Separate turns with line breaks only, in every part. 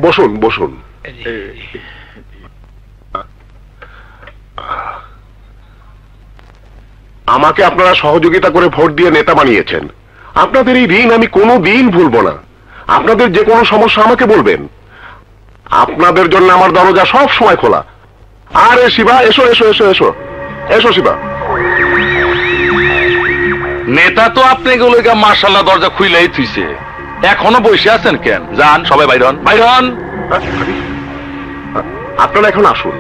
বসুন বসুন। আমাকে আপনারা সহযোগিতা করে ভোট দিয়ে নেতা বানিয়েছেন। আপনাদের এই ঋণ আমি কোনোদিন ভুলবো না। আপনাদের যে কোনো সমস্যা আমাকে বলবেন। আপনাদের জন্য আমার দরজা সব সময় খোলা। আরে শিবা, এসো এসো এসো এসো এসো শিবা।
নেতা তো আপনি গুলোকে মার্শাল্লাহ দরজা খুইলেই থুইছে, এখনো বসে আছেন কেন? যান সবাই বাইরন বাইরন।
আপনারা এখন আসুন,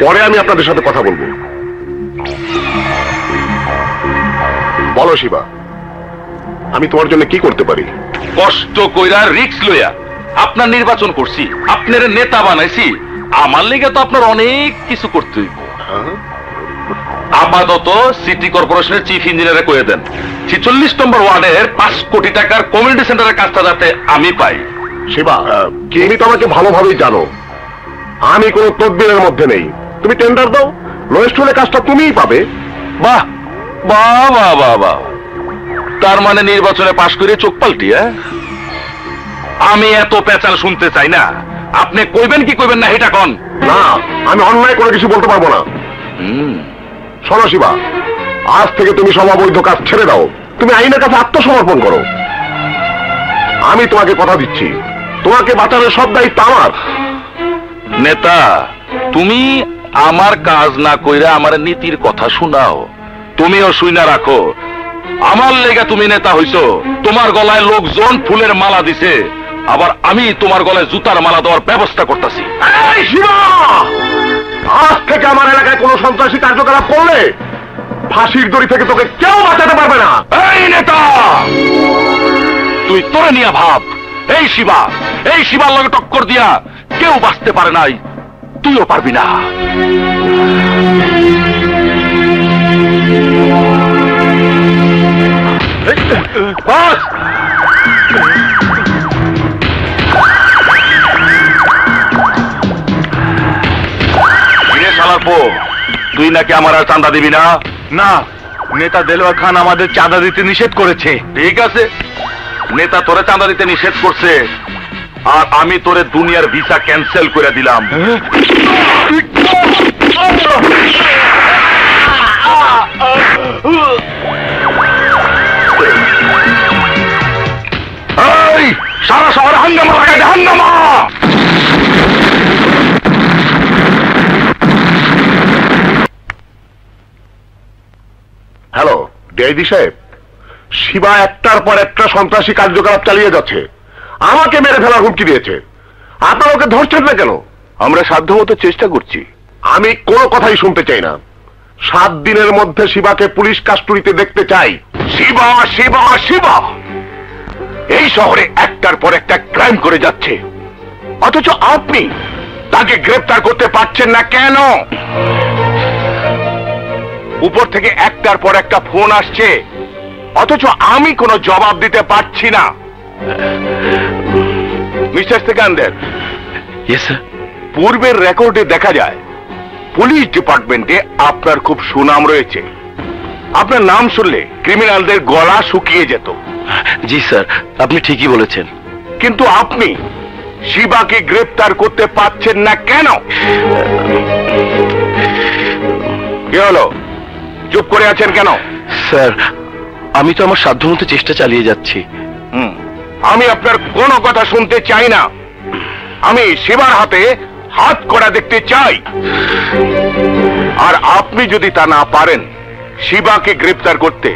পরে আমি আপনাদের সাথে কথা বলবো। বলো শিবা, আমি তোমার জন্য কি করতে পারি?
কষ্ট কইরা রিক্স লইয়া আপনার নির্বাচন করছি, আপনার নেতা বানাইছি, আমার লিগে তো আপনার অনেক কিছু করতে হইব। আপাতত সিটি কর্পোরেশনের চিফ ইঞ্জিনিয়ারে কয়ে দেন 46 নম্বর ওয়ার্ডের 5 কোটি টাকার কমিউনিটি সেন্টারের কাজটা যাতে আমি পাই।
শিবা, তুমি তো আমাকে ভালোভাবেই জানো, আমি কোনো তদবিরের মধ্যে নেই। তুমি টেন্ডার দাও, লোয়েস্ট হলে কাজটা তুমিই পাবে।
বাহ বাহ বাহ বাহ বাহ, তার মানে নির্বাচনে পাশ করে চোখ পাল্টি? আমি এত পেঁচাল শুনতে চাই না, আপনি কইবেন কি কইবেন না এটা কোন?
না, আমি অন্যায় কোনো কিছু বলতে পারবো না। শোনো শিবা, আজ থেকে তুমি সব অবৈধ কাজ ছেড়ে দাও, তুমি আইনের কাছে আত্মসমর্পণ করো। আমি তোমাকে কথা দিচ্ছি, তোমাকে বাঁচানোর সব দায়িত্ব আমার।
নেতা, তুমি আমার কাজ না কইরা আমার নীতির কথা শোনাও, তুমিও শুইনা রাখো। আমার লেগে তুমি নেতা হইছো, তোমার গলায় লোকজন ফুলের মালা দিছে, আবার আমি তোমার গলায় জুতার মালা দেওয়ার ব্যবস্থা করতেছি।
এই শিবা, আজ থেকে আমার এলাকায় কোনো সন্ত্রাসী কার্যকলাপ করলে ফাঁসির দড়ি থেকে তোকে কেউ বাঁচাতে পারবে না।
এই নেতা, তুই তোরে নিয়ে ভাব, এই শিবার লগে টক্কর দিয়া কেউ বাঁচতে পারে নাই, তুইও পারবি না। তুই নাকি আমার আর চাঁদা দিবি না?
না, নেতা দেলোয়ার খান আমাদের চাঁদা দিতে নিষেধ করেছে।
ঠিক আছে, নেতা তোরে চাঁদা দিতে নিষেধ করছে, আর আমি তোরে দুনিয়ার ভিসা ক্যান্সেল করে দিলাম। এই সারা শহরে হাঙ্গামা লাগাইছে, হাঙ্গামা!
হ্যালো ডিআইজি সাহেব, শিবা একটার পর একটা সন্ত্রাসী কার্যকলাপ চালিয়ে যাচ্ছে, আমাকে মেরে ফেলার হুমকি দিয়েছে। আপনারা ওকে ধরছেন না কেন?
আমরা সাধ্যমতো চেষ্টা করছি।
আমি কোনো কথাই শুনতে চাই না। 7 দিনের মধ্যে শিবাকে পুলিশ কাস্টডিতে দেখতে চাই।
শিবা শিবা শিবা এই শহরে একটার পর একটা ক্রাইম করে যাচ্ছে, অথচ আপনি তাকে গ্রেফতার করতে পারছেন না কেন? উপর থেকে একটার পর একটা ফোন আসছে, অথচ আমি কোনো জবাব দিতে পারছি না। মিস্টার সেকান্দার, পূর্বের রেকর্ডে দেখা যায় পুলিশ ডিপার্টমেন্টে আপনার খুব সুনাম রয়েছে। আপনার নাম শুনলে ক্রিমিনালদের গলা শুকিয়ে যেত।
জি স্যার, আপনি ঠিকই বলেছেন।
কিন্তু আপনি শিবাকে গ্রেফতার করতে পারছেন না কেন? কি হলো, চুপ করে আছেন কেন?
স্যার, আমি তো আমার সাধ্যমতো চেষ্টা চালিয়ে যাচ্ছি।
আমি আপনার কোনো কথা শুনতে চাই না। আমি শিবার হাতে হাত করা দেখতে চাই। আর আপনি যদি তা না পারেন শিবাকে গ্রেফতার করতে,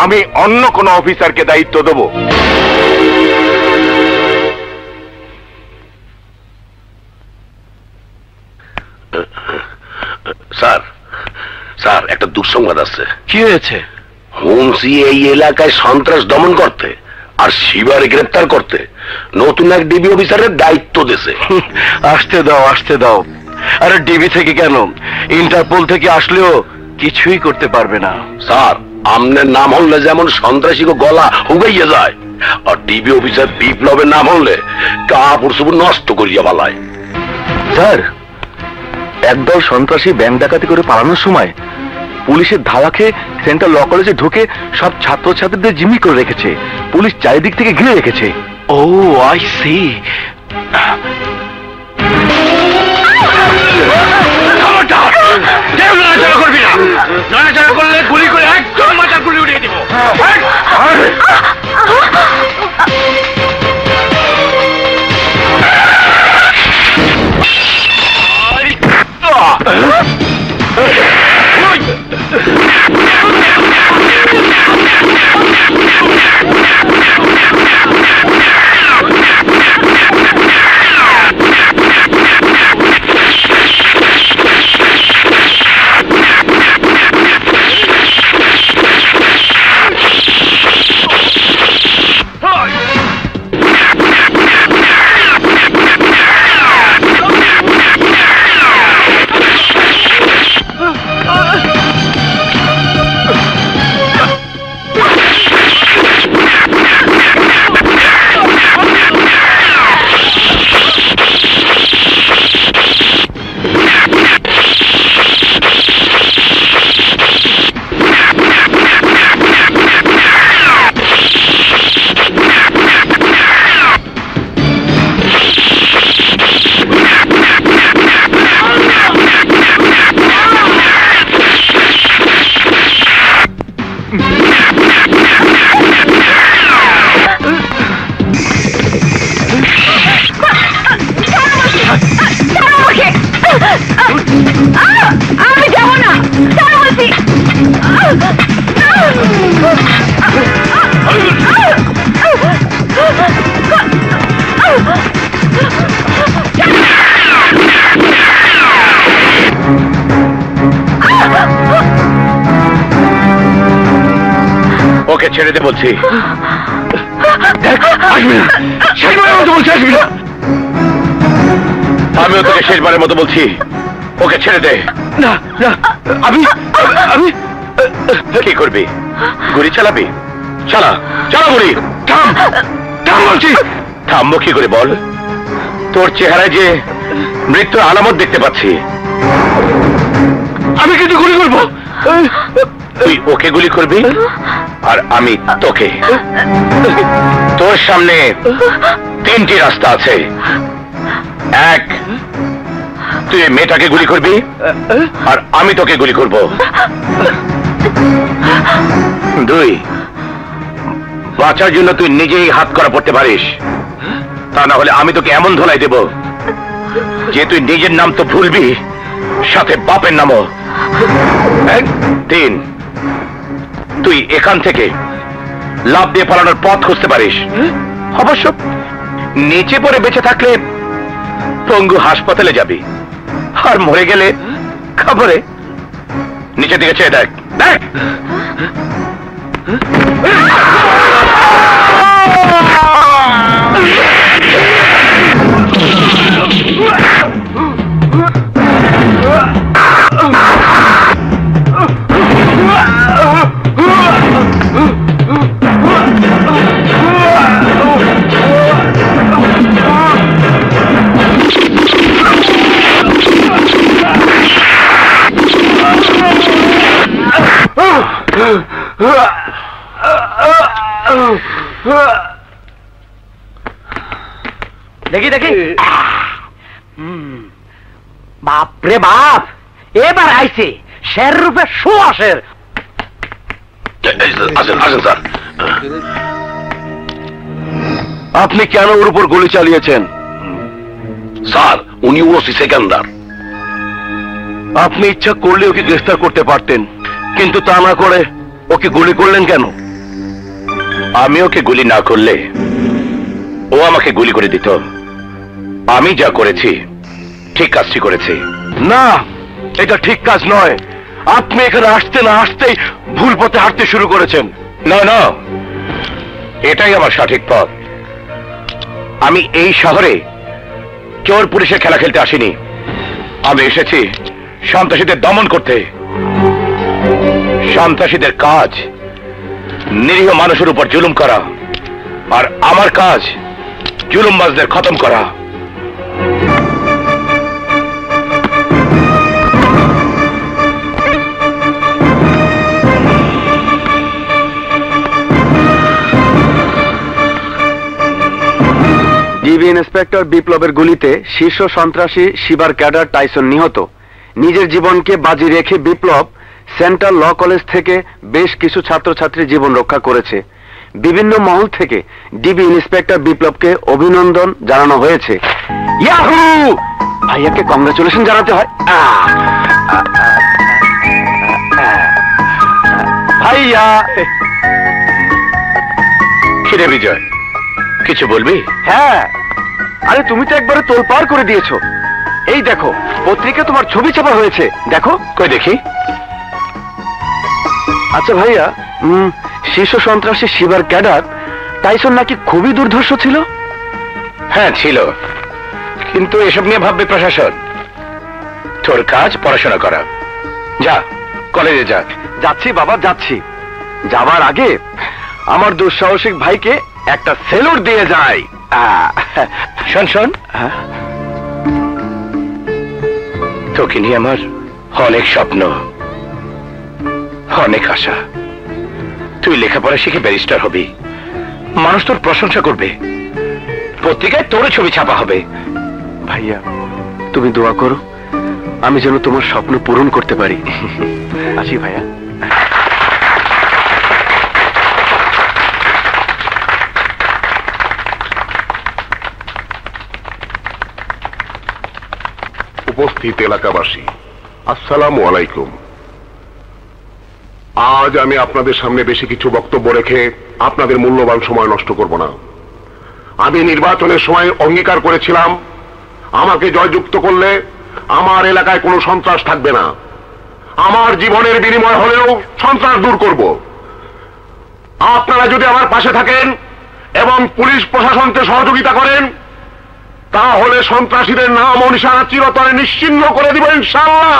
আমি অন্য কোনো অফিসারকে দায়িত্ব দেব।
স্যার, স্যার একটা দুঃসংবাদ আছে।
কি হয়েছে?
হোমসি এই এলাকায় সন্ত্রাস দমন করতে আর শিবারে গ্রেফতার করতে নতুন এক ডিবি অফিসারের দায়িত্ব দিয়েছে।
আসতে দাও, আসতে দাও। আরে ডিবি থেকে কেন, ইন্টারপোল থেকে আসলেও কিছুই করতে পারবে না।
স্যার, আমনের নাম হলে যেমন সন্ত্রাসী গলা হুগাইয়া যায়, আর ডিবি অফিসার বিপ্লবের নাম হলে কাপড় চোপড় নষ্ট করিয়া বালায়।
স্যার, একদল সন্ত্রাসী ব্যাংক ডাকাতি করে পালানোর সময় পুলিশের ধাওয়া খেয়ে সেন্ট্রাল ল কলেজে ঢুকে সব ছাত্রছাত্রীদের জিম্মি করে রেখেছে। পুলিশ চারিদিক থেকে ঘিরে রেখেছে। ও আই সি। করবি না, নড়াচড়া করলে গুলি করে একদম মাথার গুলি উঠিয়ে দিব। ওকে ছেড়ে দে বলছি। আসবি না, শেষবারের মতো বলছি আসবি না। আমিও তোকে শেষবারের মতো বলছি, ওকে ছেড়ে দে। না না, আমি আমি কি করবি? গুলি চালাবি? চালা চালা গুলি। থাম থাম বলছি। থামবো কি করে বল? তোর চেহারায় যে মৃত্যুর আলামত দেখতে পাচ্ছি। আমি কিন্তু গুলি করবো। তুই ওকে গুলি করবি আর আমি তোকে। তোর সামনে তিনটি রাস্তা আছে। এক, তুই মেয়েটাকে গুলি করবি আর আমি তোকে গুলি করব। দুই, বাঁচার জন্য তুই নিজেই হাত করা পড়তে পারিস, তা না হলে আমি তোকে এমন ধোলাই দেব যে তুই নিজের নাম তো ভুলবি, সাথে বাপের নামও। তিন, তুই এখান থেকে লাফ দিয়ে পালানোর পথ খুঁজতে পারিস। অবশ্য নিচে পড়ে বেঁচে থাকলে পঙ্গু হাসপাতালে যাবি, আর মরে গেলে খবরে। নিচের দিকে চেয়ে দেখ দেখ।
দেখি দেখি, বাপরে বাপ, এবার আইছে শের রূপে সুয়াশের।
আসেন আসেন স্যার। আপনি কেন ওর উপর গুলি চালিয়েছেন? স্যার, উনি ওসি সেকেন্দার। আপনি ইচ্ছা করলে ওকে গ্রেফতার করতে পারতেন, কিন্তু তা না করে ওকে গুলি করলেন কেন? আমি ওকে গুলি না করলে ও আমাকে গুলি করে দিত। আমি যা করেছি ঠিক কাজটি করেছি। না, এটা ঠিক কাজ নয়। আপনি এখানে আসতে না আসতেই ভুল পথে হাঁটতে শুরু করেছেন। না না, এটাই আমার সঠিক পথ। আমি এই শহরে চোর পুলিশের খেলা খেলতে আসিনি। আমি এসেছি সন্ত্রাসীদের দমন করতে। সন্ত্রাসীদের কাজ নিরীহ মানুষের উপর জুলুম করা, আর আমার কাজ জুলুমবাজদের খতম করা। ইন্সপেক্টর বিপ্লবের গুলিতে শীর্ষ সন্ত্রাসী শিবার ক্যাডার টাইসন নিহত। নিজের জীবনকে বাজি রেখে বিপ্লব সেন্ট্রাল ল কলেজ থেকে বেশ কিছু ছাত্রছাত্রীর জীবন রক্ষা করেছে। বিভিন্ন মহল থেকে ডিবি ইন্সপেক্টর বিপ্লবকে অভিনন্দন জানানো হয়েছে। ইয়াহু! ভাইয়াকে কংগ্রাচুলেশন জানাতে হয়। ভাইয়া!
কিরে বিজয়, কিছু বলবি?
হ্যাঁ, আরে তুমি তো একবারে তোলপাড় করে দিয়েছো। এই দেখো, পত্রিকা তোমার ছবি ছাপা হয়েছে, দেখো।
কই দেখি।
আচ্ছা ভাইয়া, শীর্ষ সন্ত্রাসী শিবার ক্যাডার টাইসন নাকি খুবই দুর্ধর্ষ ছিল?
হ্যাঁ ছিল, কিন্তু এসব নিয়ে ভাববে প্রশাসন। তোর কাজ পড়াশোনা করা। যা, কলেজে যা।
যাচ্ছি বাবা, যাচ্ছি। যাবার আগে আমার দুঃসাহসিক ভাইকে একটা সেলুট দিয়ে যায়।
শোন শোন, তোকে নিয়ে আমার অনেক স্বপ্ন, অনেক আশা। তুই লেখাপড়া শিখে ব্যারিস্টার হবি, মানুষ তোর প্রশংসা করবে, পত্রিকায় তোর ছবি ছাপা হবে।
ভাইয়া, তুমি দোয়া করো আমি যেন তোমার স্বপ্ন পূরণ করতে পারি। আসি ভাইয়া।
উপস্থিত এলাকাবাসী, আসসালামু আলাইকুম। আজ আমি আপনাদের সামনে বেশি কিছু বক্তব্য রেখে আপনাদের মূল্যবান সময় নষ্ট করব না। আমি নির্বাচনের সময় অঙ্গীকার করেছিলাম, আমাকে জয়যুক্ত করলে আমার এলাকায় কোনো সন্ত্রাস থাকবে না। আমার জীবনের বিনিময় হলেও সন্ত্রাস দূর করব। আপনারা যদি আমার পাশে থাকেন এবং পুলিশ প্রশাসনকে সহযোগিতা করেন, তাহলে সন্ত্রাসীদের নাম ও নিশানা চিরতরে নিশ্চিহ্ন করে দিব ইনশাআল্লাহ।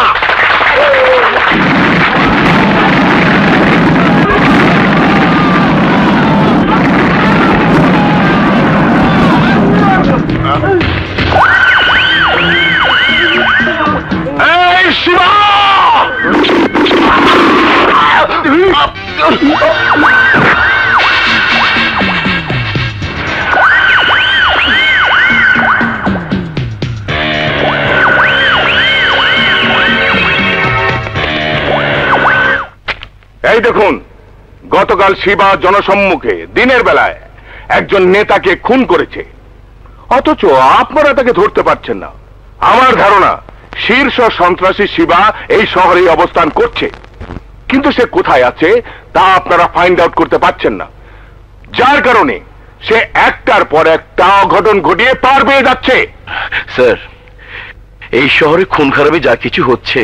এই শিবা!
এই দেখুন, গতকাল শিবা জনসম্মুখে দিনের বেলায় একজন নেতাকে খুন করেছে, অথচ আপনারা তাকে ধরতে পারছেন না। আমার ধারণা শীর্ষ সন্ত্রাসী শিবা এই শহরে অবস্থান করছে, কিন্তু সে কোথায় আছে তা আপনারা ফাইন্ড আউট করতে পারছেন না, যার কারণে সে একটার পর একটা অঘটন ঘটিয়ে পার পেয়ে যাচ্ছে।
স্যার, এই শহরে খুন খারাপে যা কিছু হচ্ছে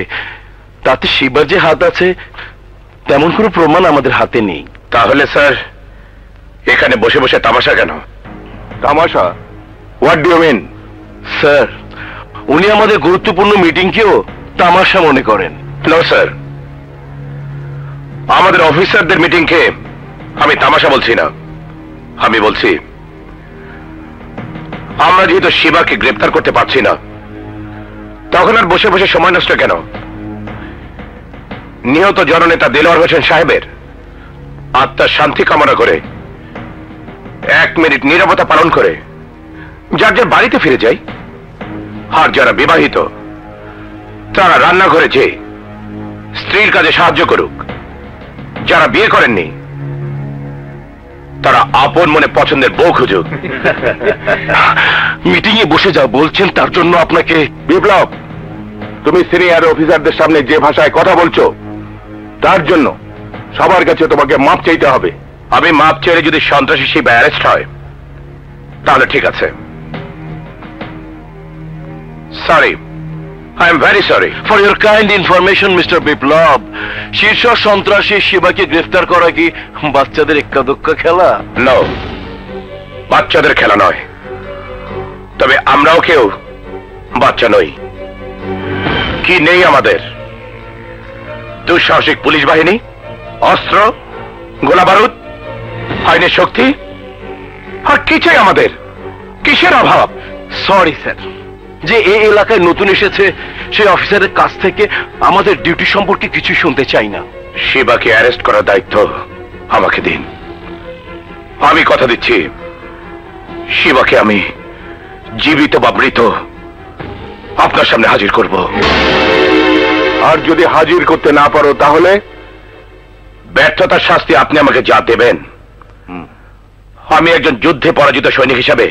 তাতে শিবার যে হাত আছে তেমন কোনো প্রমাণ আমাদের হাতে নেই।
তাহলে স্যার এখানে বসে বসে তামাশা কেন?
তামাশা? What do you mean?
Sir, উনি আমাদের গুরুত্বপূর্ণ মিটিংকেও তামাশা মনে করেন।
নো স্যার, আমাদের অফিসারদের মিটিংকে আমি তামাশা বলছি না। আমি বলছি, আমরা যেহেতু শিবাকে গ্রেপ্তার করতে পারছি না, তখন আর বসে বসে সময় নষ্ট কেন? নিহত জননেতা দেলোয়ার হোসেন সাহেবের আত্মার শান্তি কামনা করে 1 মিনিট নীরবতা পালন করে যার যার বাড়িতে ফিরে যাই। আর যারা বিবাহিত তারা রান্নাঘরে যেয়ে স্ত্রীর কাজে সাহায্য করুক। যারা বিয়ে করেননি তারা আপন মনে পছন্দের বউ খুঁজুক।
মিটিং এ বসে যা বলছেন তার জন্য আপনাকে।
বিপ্লব, তুমি সিনিয়র অফিসারদের সামনে যে ভাষায় কথা বলছো তার জন্য সবার কাছে তোমাকে মাপ চাইতে হবে।
আমি মাপ চেয়ে যদি সন্ত্রাসী শিবা অ্যারেস্ট হয় তাহলে ঠিক আছে। Sorry, I am very sorry.
For your kind information mister Biplab, শীর্ষ সন্ত্রাসী শিবাকে গ্রেফতার করা কি বাচ্চাদের এক্কা দোক্কা খেলা?
নো, বাচ্চাদের খেলা নয়, তবে আমরাও কেউ বাচ্চা নই। কি নেই আমাদের? দুঃসাহসিক পুলিশ বাহিনী, অস্ত্র, গোলা বারুদ, আইনের শক্তি, আর কি চাই আমাদের? কিসের অভাব?
সরি স্যার, যে এই এলাকায় নতুন এসেছে সেই অফিসারের কাছ থেকে আমাদের ডিউটি সম্পর্কে কিছু শুনতে চাই না।
শিবাকে অ্যারেস্ট করার দায়িত্ব আমাকে দিন। আমি কথা দিচ্ছি, শিবাকে আমি
জীবিত বা মৃত আপনার সামনে হাজির করব।
আর যদি হাজির করতে না পারো তাহলে?
ব্যর্থতার শাস্তি আপনি আমাকে যা দেবেন, আমি একজন যুদ্ধে পরাজিত সৈনিক হিসাবে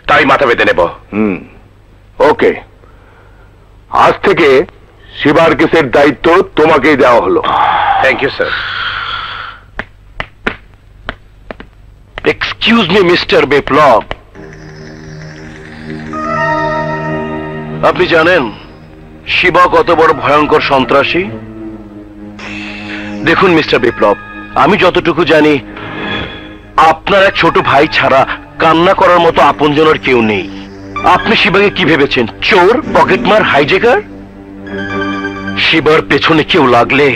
তাই মাথা বেঁধে নেব।
ওকে, আজ থেকে শিবার কেসের দায়িত্ব তোমাকেই দেওয়া হলো।
Thank you sir. Excuse me mister Biplab, আপনি জানেন শিবা কত বড় ভয়ঙ্কর সন্ত্রাসী? দেখুন মিস্টার বিপ্লব, আমি যতটুকু জানি আপনার এক ছোট ভাই ছাড়া কান্না করার মতো আপনজনের কেউ নেই। আপনি শিবাকে কি ভেবেছেন? চোর, পকেটমার, হাইজেকার? শিবার পেছনে কেউ লাগলে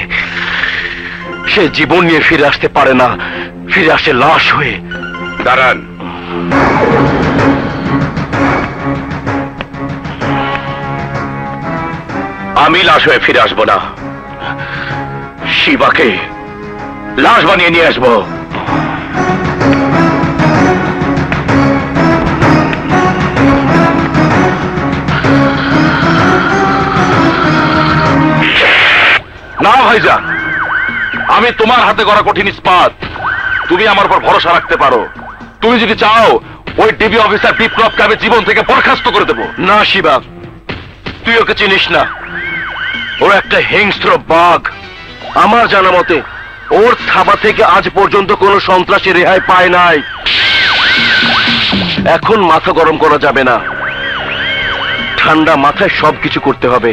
সে জীবন নিয়ে ফিরে আসতে পারে না, ফিরে আসে লাশ হয়ে। দাঁড়ান, আমি লাশ হয়ে ফিরে আসবো না, শিবাকে লাশ বানিয়ে নিয়ে আসবো।
না ভাইজান, আমি তোমার হাতে করা কঠিন ইস্পাত, তুমি আমার উপর ভরসা রাখতে পারো। তুমি যদি চাও ওই ডিবি অফিসার বিপ্লবকে আমি জীবন থেকে বরখাস্ত করে দেবো।
না শিবা, তুই ওকে চিনিস না, ও একটা হিংস্র বাঘ। আমার জানা মতে ওর থাবা থেকে আজ পর্যন্ত কোনো সন্ত্রাসী রেহাই পায় নাই। এখন মাথা গরম করা যাবে না, ঠান্ডা মাথায় সবকিছু করতে হবে।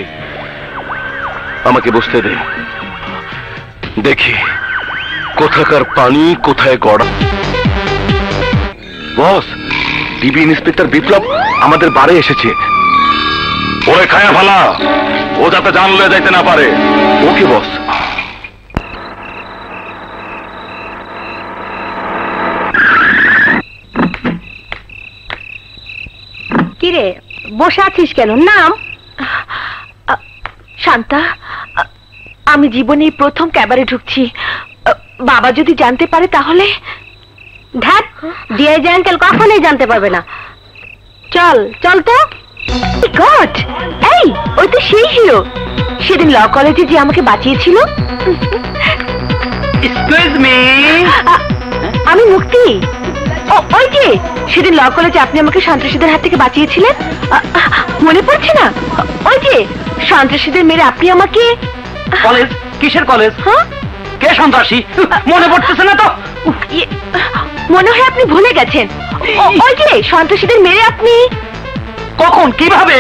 আমাকে বুঝতে দে, দেখি কোথাকার পানি কোথায় গড়া। বস, ডিবি ইন্সপেক্টর বিপ্লব আমাদের বাড়ি এসেছে।
ওরে খায়া ফালা, ও যাতে জানলে যাইতে না পারে।
ওকে বস।
কিরে বসে আছিস কেন? নাম। শান্তা, আমি জীবনে প্রথম ক্যাবারে ঢুকছি। বাবা যদি জানতে পারে তাহলে? ধ্যাত, ডিআইজি আঙ্কেল কখনোই জানতে পারবে না। চল চল তো। গড, এই ওই তো সেই হিরো, সেদিন ল কলেজে যে আমাকে বাঁচিয়েছিল।
এক্সকিউজ মি,
আমি মুক্তি। ওই যে সেদিন ল কলেজে আপনি আমাকে সন্ত্রাসীদের হাত থেকে বাঁচিয়েছিলেন, মনে পড়ছে না? ওই যে সন্ত্রাসীদের মেরে আপনি আমাকে।
কলেজ? কিসের কলেজ?
হ্যাঁ,
কে সন্ত্রাসী? মনে পড়তেছে না তো?
মনে হয় আপনি ভুলে গেছেন। ওই যে সন্ত্রাসীদের মেরে আপনি।
কখন, কিভাবে?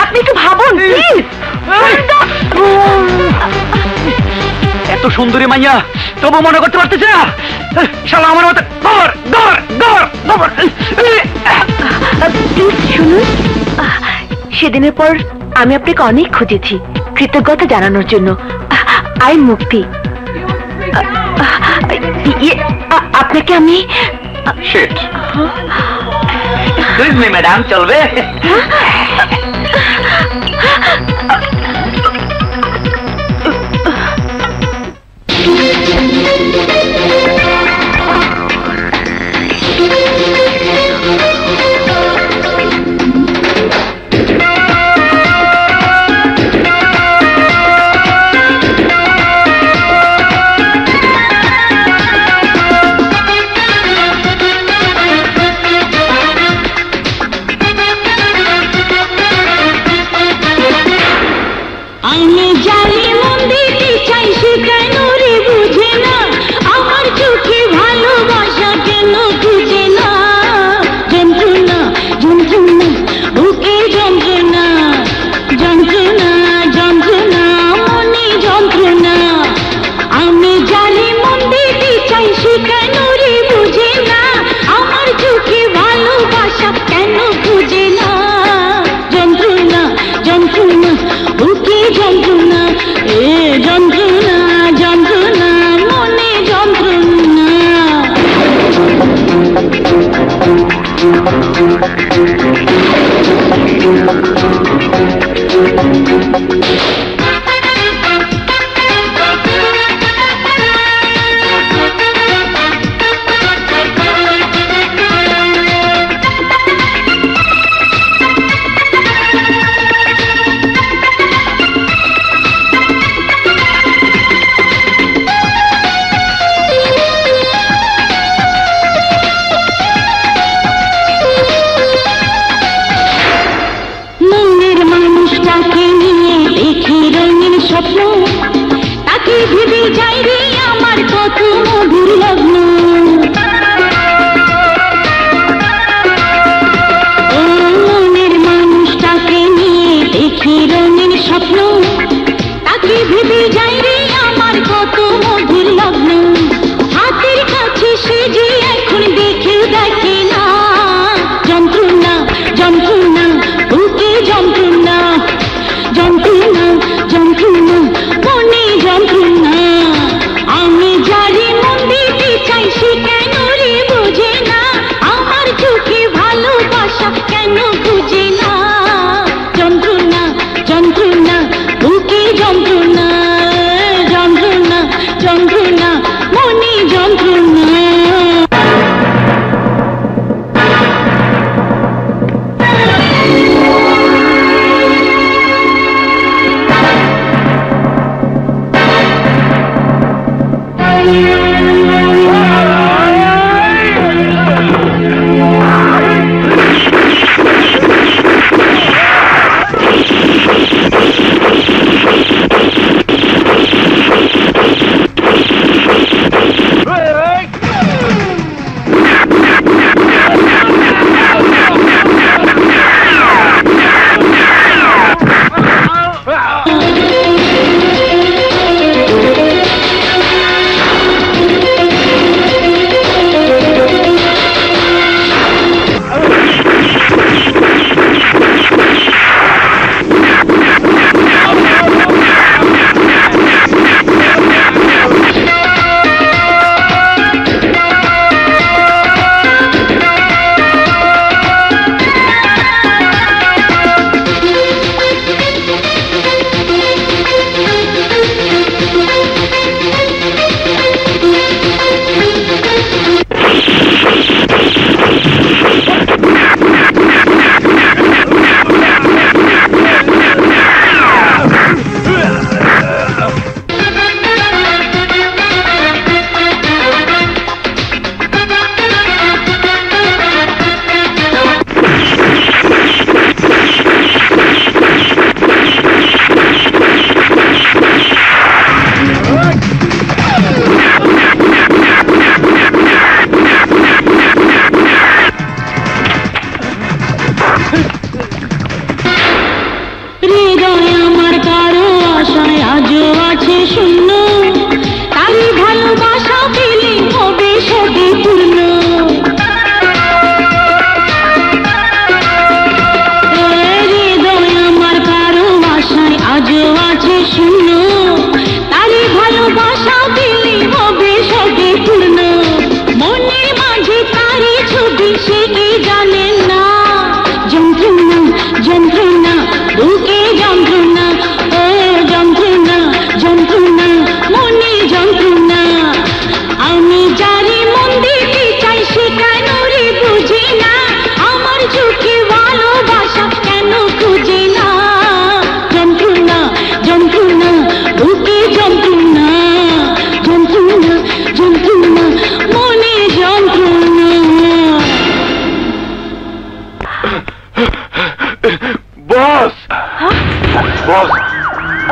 আপনি একটু ভাবুন প্লিজ।
এত সুন্দরী মাইয়া তবু মনে করতে পারতেছে না? শালা আমার মতো দর দর দর দর।
প্লিজ শুনুন, সেদিনের পর আমি আপনাকে অনেক খুঁজেছি কৃতজ্ঞতা জানানোর জন্য। আই মুক্তি। আপনাকে আমি।
শিট।
এক্সকিউজ মি ম্যাডাম, চলবে?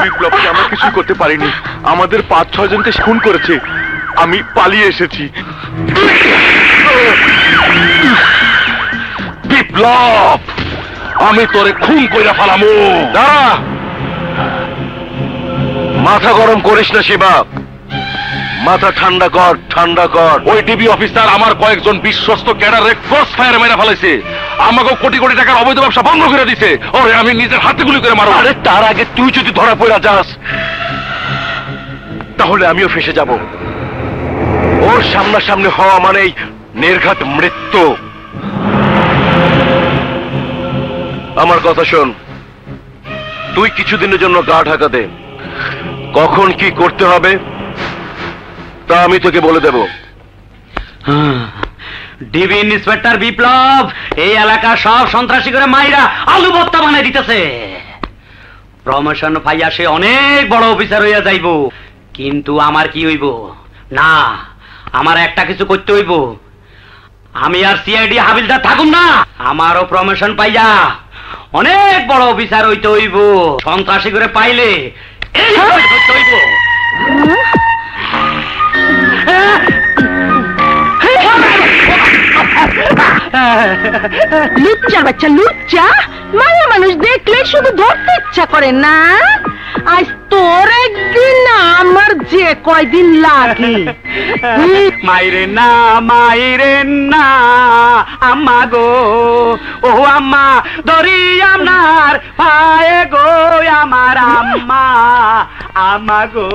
বিপ্লবকে আমরা কিছু করতে পারিনি, আমাদের 5-6 জনকে খুন করেছে, আমি পালিয়ে এসেছি।
বিপ্লব, আমি তোরে খুন কইরা ফালামু।
দাঁড়া, মাথা গরম করিস না শিবা, মাথা ঠান্ডা কর, ঠান্ডা কর।
ওই ডিবি অফিসার আমার কয়েকজন বিশ্বস্ত ক্যাডারে ক্রস ফায়ার মেরে ফেলাইছে, আমাকে কোটি কোটি টাকার অবৈধ ব্যবসা বন্ধ করে দিছে। ওরে আমি নিজের হাতে গুলি করে মারব।
আরে তার আগে তুই যদি ধরা পড়া যাস তাহলে আমিও ফেসে যাব। ওর সামনাসামনি হওয়া মানেই নির্ঘাত মৃত্যু। আমার কথা শোন, তুই কিছুদিনের জন্য গা ঢাকা দে, কখন কি করতে হবে তা আমি তোকে বলে দেব।
ডিবি ইন্সপেক্টর বিপ্লব এই এলাকার সব সন্ত্রাসী করে মাইরা আলু ভর্তা বানাই দিতেছে। প্রমোশন পাইয়া সে অনেক বড় অফিসার হইয়া যাইব, কিন্তু আমার কি হইব? না, আমার একটা কিছু করতে হইব। আমি আর সিআইডি হাবিলদার থাকুম না, আমারও প্রমোশন পাইয়া অনেক বড় অফিসার হইতে হইব। সন্ত্রাসী করে পাইলে এই করতে হইব।
লুচ্চার বাচ্চা, লুচ্চা মায়া মানুষ দেখলে শুধু ধরতে ইচ্ছা করে না। আজ তোর একদিন আমার যে কয়দিন লাগে।
মাইরে না, মাইরে না আম্মা গো, ও আম্মা ধরি আপনার পায়ে গো, আমার আম্মা, আম্মা গো।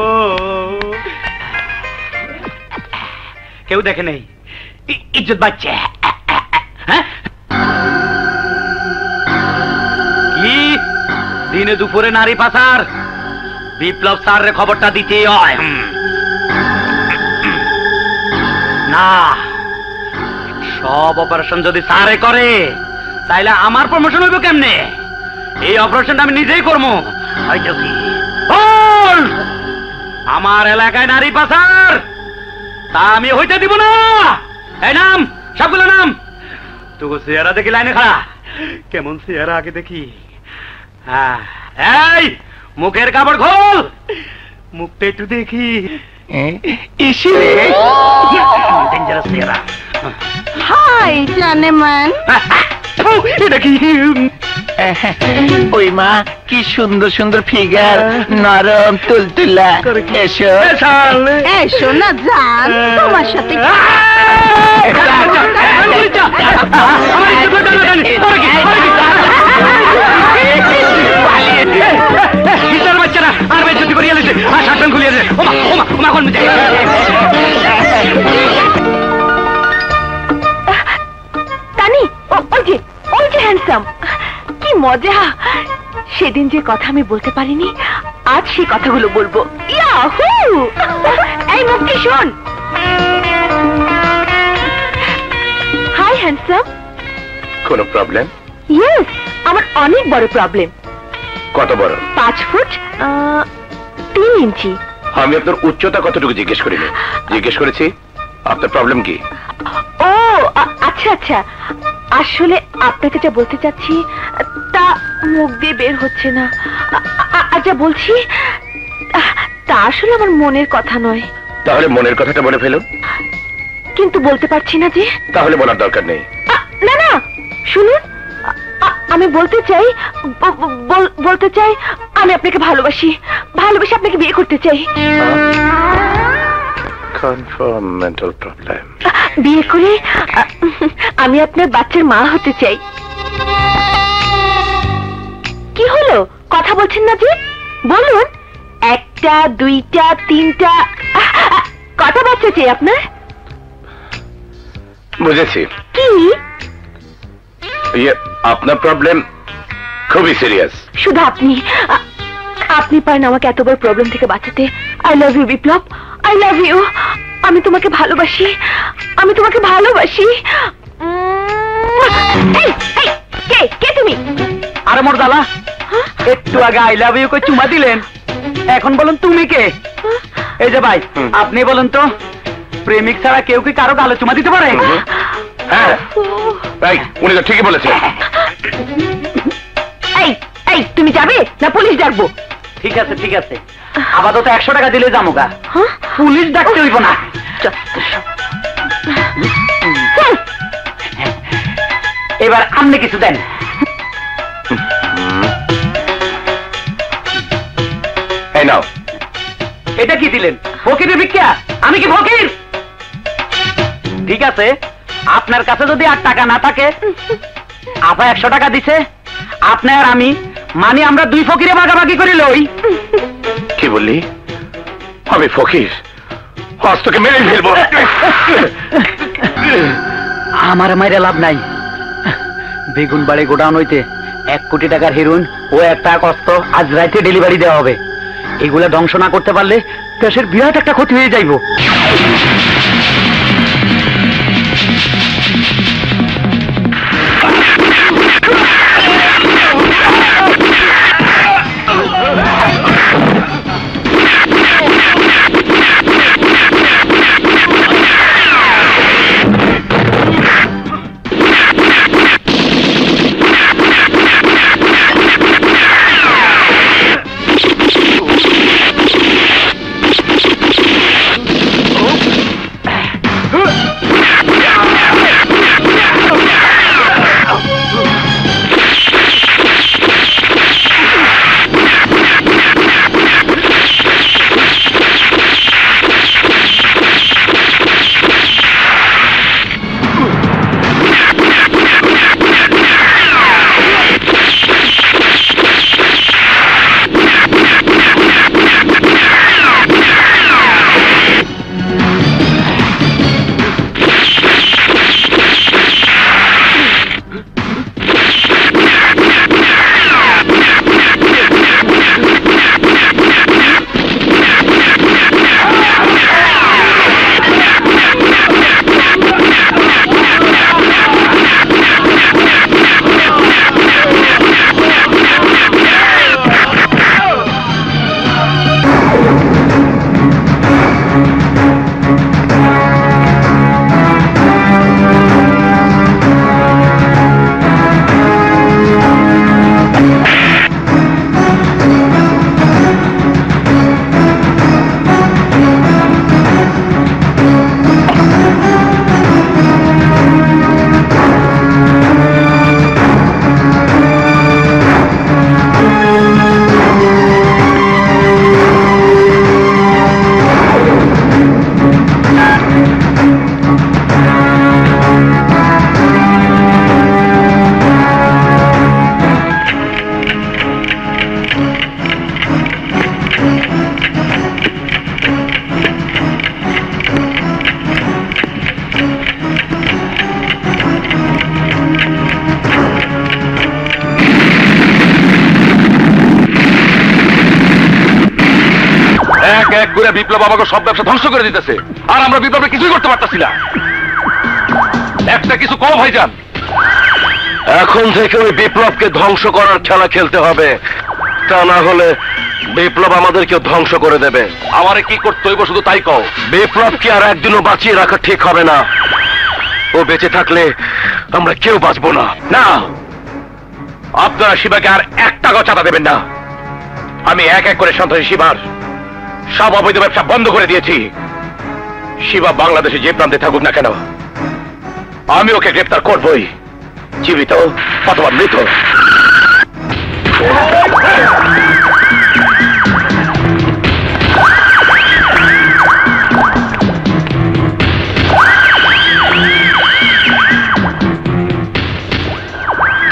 কেউ দেখে নেই, ইজ্জত বাচ্চা। কি দিনে দুপুরে নারী পাচার? বিপ্লব স্যারের খবরটা দিতেই হয়। না, সব অপারেশন যদি স্যারে করে তাইলে আমার প্রমোশন হইব কেমনে? এই অপারেশনটা আমি নিজেই করবো। আমার এলাকায় নারী পাচার তা আমি হইতে দিব না। এই নাম, সবগুলো নাম। তোকে চেহারা দেখি লাইনে খাড়া, কেমন চেহারা আগে দেখি। হ্যাঁ, এই মুখের কাপড় খোল, মুখটা একটু দেখি। ডেঞ্জারাস চেহারা।
হাই জানেমান,
এটা কি?
ওই মা, কি সুন্দর সুন্দর ফিগার, নরম তুলতুলা। এসো
এসো না জান, তোমার সাথে
বাচ্চারা আর বেজ্জতি করিয়া লেছে, আর শার্টন খুলিয়ে দে। ওমা ওমা ওমা কোন মিটে?
তানি, ওই যে হ্যান্ডসাম, কি মজা। সেদিন যে কথা আমি বলতে পারিনি, আজ সেই কথাগুলো বলবো। ইয়াহু! এই মুক্তি শোন। Hi handsome.
কোনো প্রবলেম?
ইয়েস, আমার অনেক বড় প্রবলেম।
কত বড়?
5 ফুট 3 ইঞ্চি।
আমি আপনার উচ্চতা কতটুকু জিজ্ঞেস করিনি, জিজ্ঞেস করেছি আপনার প্রবলেম কি।
ও আচ্ছা আচ্ছা, আসলে আপনাকে যা বলতে চাচ্ছি তা মুখ দিয়ে বের হচ্ছে না। আচ্ছা বলছি, তা আসলে আমার মনের কথা নয়।
তাহলে মনের কথাটা বলে ফেলুন।
কিন্তু বলতে পারছি না যে।
তাহলে বলার দরকার নেই।
না না, শুনুন, আমি বলতে চাই, বলতে চাই আমি আপনাকে ভালোবাসি, ভালোবাসি আপনাকে বিয়ে করতে চাই।
Confirm mental problem.
বিয়ে করে আমি আপনার বাচ্চার মা হতে চাই। কি হলো, কথা বলছেন না যে? বলুন, 1টা 2টা 3টা কটা বাচ্চা চাই আপনার?
বুঝেছি।
কি?
আপনার প্রবলেম খুবই সিরিয়াস।
শুধু আপনি পারেন আমাকে এত বড় প্রবলেম থেকে বাঁচাতে। I love you Biplab, I love you. আমি তোমাকে ভালোবাসি, আমি তোমাকে ভালোবাসি। কে তুমি?
আরে মোর দালা, একটু আগে আই লাভ ইউ কই চুমা দিলেন, এখন বলুন তুমি কে? এই যে ভাই, আপনি বলুন তো, প্রেমিক ছাড়া কেউ কি কারো গালে চুমা দিতে পারে?
হ্যাঁ, উনি তো ঠিকই বলেছেন।
এই তুমি যাবে না পুলিশ ডাকবো?
ঠিক আছে ঠিক আছে, আপাতত 100 টাকা দিলে যাবো গা, পুলিশ ডাকতে হইব না। এবার আপনি কিছু দেন।
এই নাও।
এটা কি দিলেন? ফকিরের ভিক্ষা? আমি কি ফকির? ঠিক আছে, আপনার কাছে যদি আর টাকা না থাকে, আপা 100 টাকা দিছে, আপনি আর আমি মানে আমরা 2 ফকিরে ভাগাভাগি করে লই।
কি বললি? আমি ফকির? আজ তোকে মেরে ফেলবো।
আমার মাইরে লাভ নাই। বেগুন বাড়ি গোডাউন হইতে 1 কোটি টাকার হেরোইন ও 1 টাকা কষ্ট আজ রাতে ডেলিভারি দেওয়া হবে। এগুলা ধ্বংস না করতে পারলে দেশের বিরাট একটা ক্ষতি হয়ে যাইব।
এক করে বিপ্লব আমাকে সব ব্যবসা ধ্বংস করে দিতেছে, আর আমরা বিপ্লবে কিছুই করতে পারতাছি না। একটা কিছু কম ভাইজান।
এখন থেকে ওই বিপ্লবকে ধ্বংস করার খেলা খেলতে হবে, তা না হলে বিপ্লব আমাদেরকে ধ্বংস করে দেবে।
আমারে কি করতে হইব শুধু তাই কও।
বিপ্লবকে আর একদিনও বাঁচিয়ে রাখা ঠিক হবে না। ও বেঁচে থাকলে আমরা কেউ বাঁচবো না।
না, আপনারা শিবাকে আর 1 টাকাও চাঁদা দেবেন না। আমি এক এক করে সন্ত্রাসী শিবার সব অবৈধ ব্যবসা বন্ধ করে দিয়েছি। শিবা বাংলাদেশে যে প্রান্তে থাকুক না কেন, আমি ওকে গ্রেফতার করবই, জীবিত অথবা মৃত।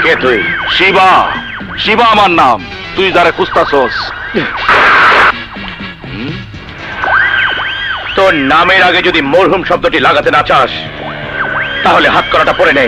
কে তুই? শিবা। শিবা আমার নাম। তুই যারা খুঁজতাছস, তোর নামের আগে যদি মরহুম শব্দটি লাগাতে না চাস, তাহলে হাত করাটা পরে নে।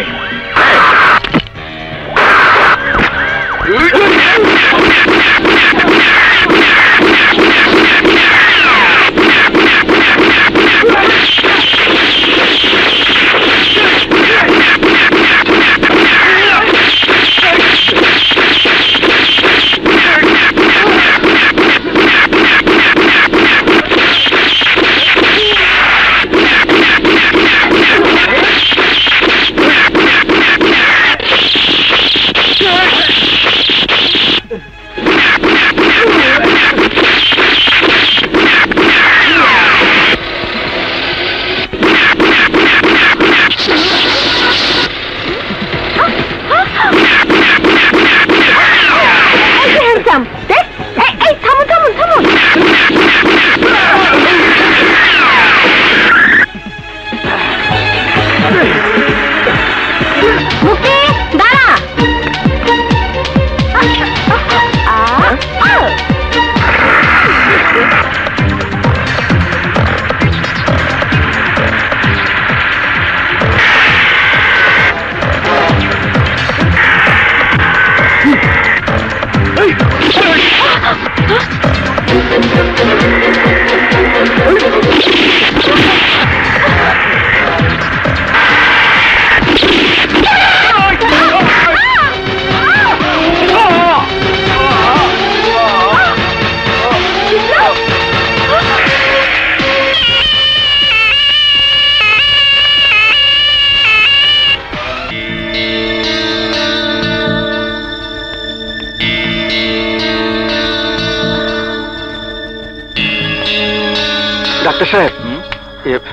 ডাক্তার সাহেব,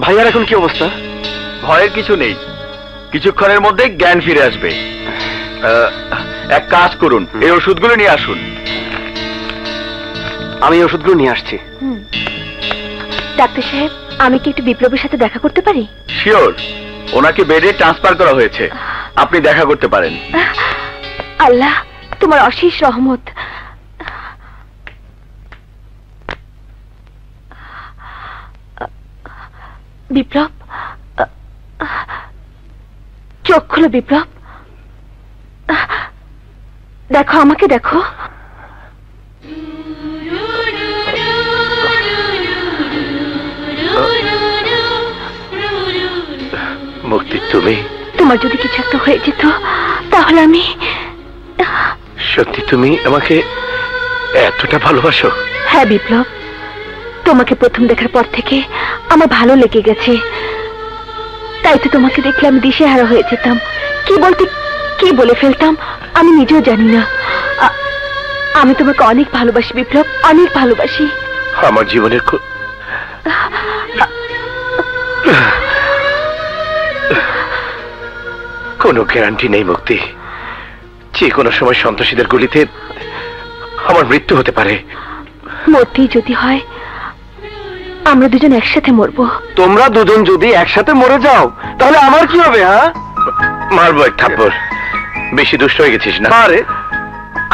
ভাইয়ার এখন কি অবস্থা? ভয়ের কিছু নেই, কিছুক্ষণের মধ্যে জ্ঞান ফিরে আসবে। এক কাজ করুন, এই ওষুধগুলো নিয়ে আসুন। আমি ওষুধগুলো নিয়ে আসছি।
ডাক্তার সাহেব, আমি কি একটু বিপ্লবের সাথে দেখা করতে পারি?
শিওর, ওনাকে বেডে ট্রান্সফার করা হয়েছে, আপনি দেখা করতে পারেন।
আল্লাহ তোমার অশেষ রহমত। বিপ্লব, চোখ খুলো বিপ্লব, দেখো আমাকে দেখো।
মুক্তি, তুমি?
তোমার যদি কিছু একটা হয়ে যেত তাহলে আমি...
সত্যি তুমি আমাকে এতটা ভালোবাসো?
হ্যাঁ বিপ্লব, তোমাকে প্রথম দেখার পর থেকে আমার ভালো লেগে গেছে, তাই তো তোমাকে দেখলে আমি দিশেহারা হয়ে যেতাম। কি বলে ফেলতাম আমি নিজেও জানি না। আমি তোমাকে অনেক ভালোবাসি বিপ্লব, অনেক ভালোবাসি।
আমার জীবনের কোনো গ্যারান্টি নেই মুক্তি, যে কোনো সময় সন্ত্রাসীদের গুলিতে আমার মৃত্যু হতে পারে।
মরতেই যদি হয় আমরা দুজন একসাথে মরবো।
তোমরা দুজন যদি একসাথে মরে যাও তাহলে আমার কি হবে? হ্যাঁ, মারবো এক থাপ্পড়। বেশি দুষ্ট হয়ে গেছিস না? আরে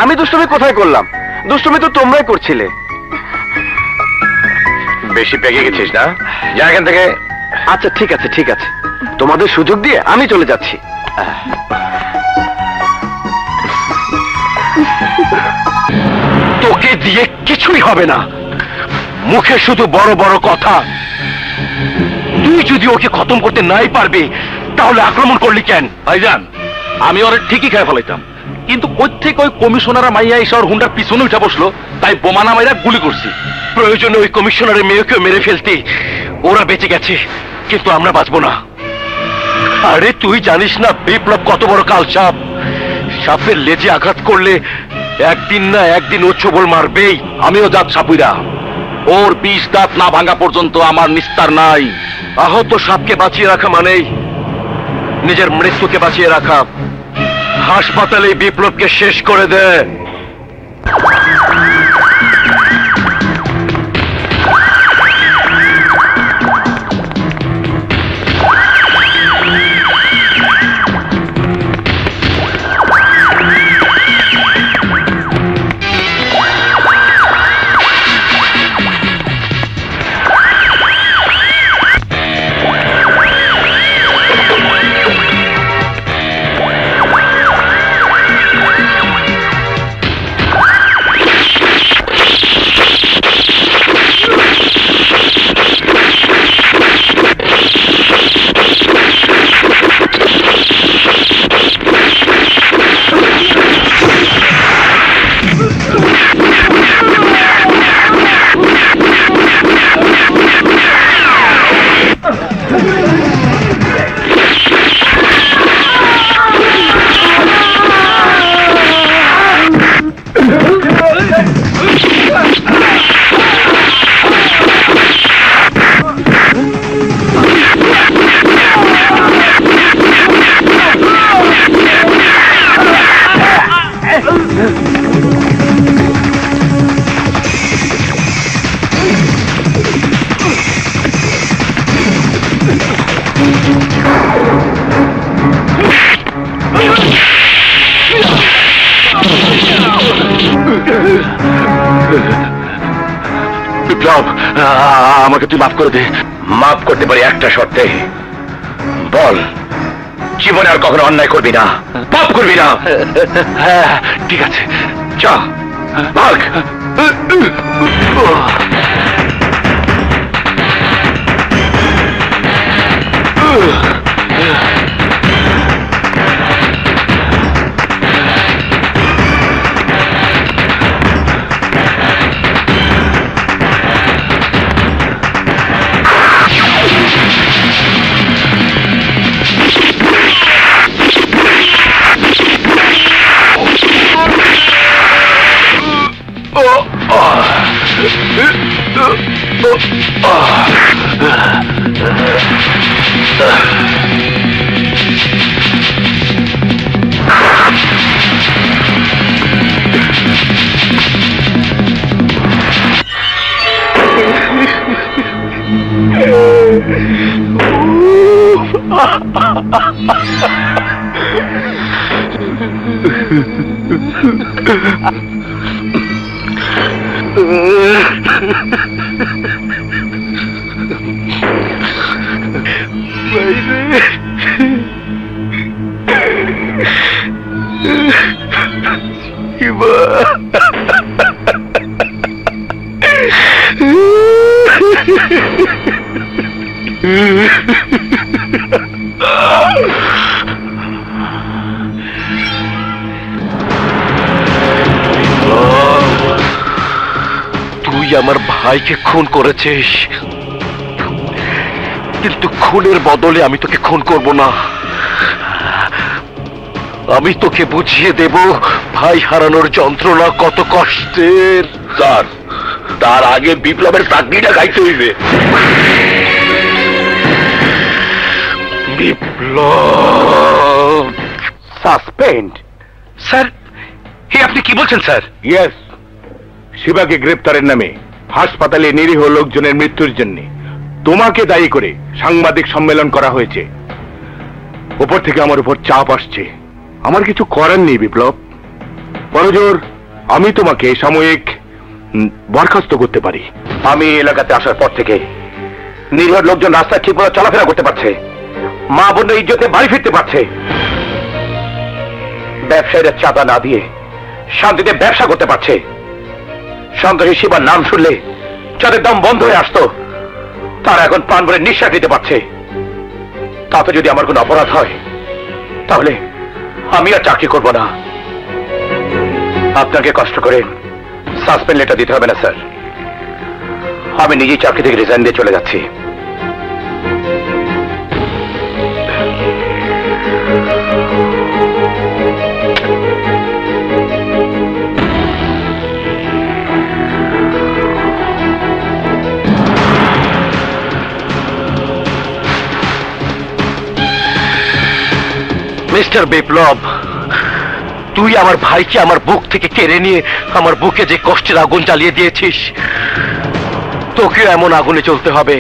আমি দুষ্টমি কোথায় করলাম? দুষ্টমি তো তোমরাই করছিলে। বেশি পেকে গেছিস না? যা এখান থেকে। আচ্ছা ঠিক আছে ঠিক আছে, তোমাদের সুযোগ দিয়ে আমি চলে যাচ্ছি। তোকে দিয়ে কিছুই হবে না, মুখে শুধু বড় বড় কথা। তুই যদি ওকে খতম করতে নাই পারবি তাহলে আক্রমণ করলি কেন?
ভাইজান, আমি ওর ঠিকই খেয়ে ফেলাইতাম, কিন্তু কোত্থেকে ওই কমিশনার মাইয়া এসে ওর হুন্ডার পিছনে উঠে বসলো, তাই বোমানা মাইরা গুলি করছি।
প্রয়োজনে ওই কমিশনারের মেয়েকে মেরে ফেলতে। ওরা বেঁচে গেছে কিন্তু আমরা বাঁচবো না। আরে তুই জানিস না বিপ্লব কত বড় কাল সাপ? সাপের লেজে আঘাত করলে একদিন না একদিন ও ছোবল মারবেই।
আমিও জাত সাপুইরা, ওর 20 দাঁত না ভাঙা পর্যন্ত আমার নিস্তার নাই।
আহত সাপকে বাঁচিয়ে রাখা মানেই নিজের মৃত্যুকে বাঁচিয়ে রাখা। হাসপাতালে বিপ্লবকে শেষ করে দে। বিপ্লব, আমাকে তুই মাফ করে দে। মাফ করতে পারি একটা শর্তে। বল, জীবনে আর কখনো অন্যায় করবি না, পাপ করবি না। হ্যাঁ ঠিক আছে, চা ভাগ। তুই আমার ভাইকে খুন করেছিস, কিন্তু খুনের বদলে আমি তোকে খুন করব না। আমি তোকে বুঝিয়ে দেব ভাই হারানোর যন্ত্রণা কত কষ্টের।
স্যার, তার আগে বিপ্লবের চাকরিটা গাইতে হইবে।
বিপ্লব
সাসপেন্ড?
স্যার, হে আপনি কি বলছেন স্যার?
ইয়েস, শিবাকে গ্রেপ্তারের নামে হাসপাতালে নিরীহ লোকজনের মৃত্যুর জন্য তোমাকে দায়ী করে সাংবাদিক সম্মেলন করা হয়েছে। উপর থেকে আমার উপর চাপ আসছে, আমার কিছু করার নেই বিপ্লব। বড়জোর আমি তোমাকে সাময়িক বরখাস্ত করতে পারি।
আমি এলাকাতে আসার পর থেকে নিরীহ লোকজন রাস্তায় ঠিকমতো চলাফেরা করতে পারছে, মা বোনের ইজ্জতে বাড়ি ফিরতে পারছে। ব্যবসায়ীরা চাঁদা না দিয়ে শান্তিতে ব্যবসা করতে পারছে। সন্ত্রাসী শিবার নাম শুনলে যাদের দম বন্ধ হয়ে আসতো, তারা এখন প্রাণ ভরে নিঃশ্বাস নিতে পারছে। তাতে যদি আমার কোনো অপরাধ হয়, তাহলে আমি আর চাকরি করব না। আপনাকে কষ্ট করে সাসপেন্ড লেটার দিতে হবে না স্যার, আমি নিজেই চাকরি থেকে রিজাইন দিয়ে চলে যাচ্ছি। মিস্টার বিপ্লব, তুই আমার ভাইকে আমার বুক থেকে কেড়ে নিয়ে আমার বুকে যে কষ্টের আগুন জ্বালিয়ে দিয়েছিস, তোকে এমন আগুনে চলতে হবে।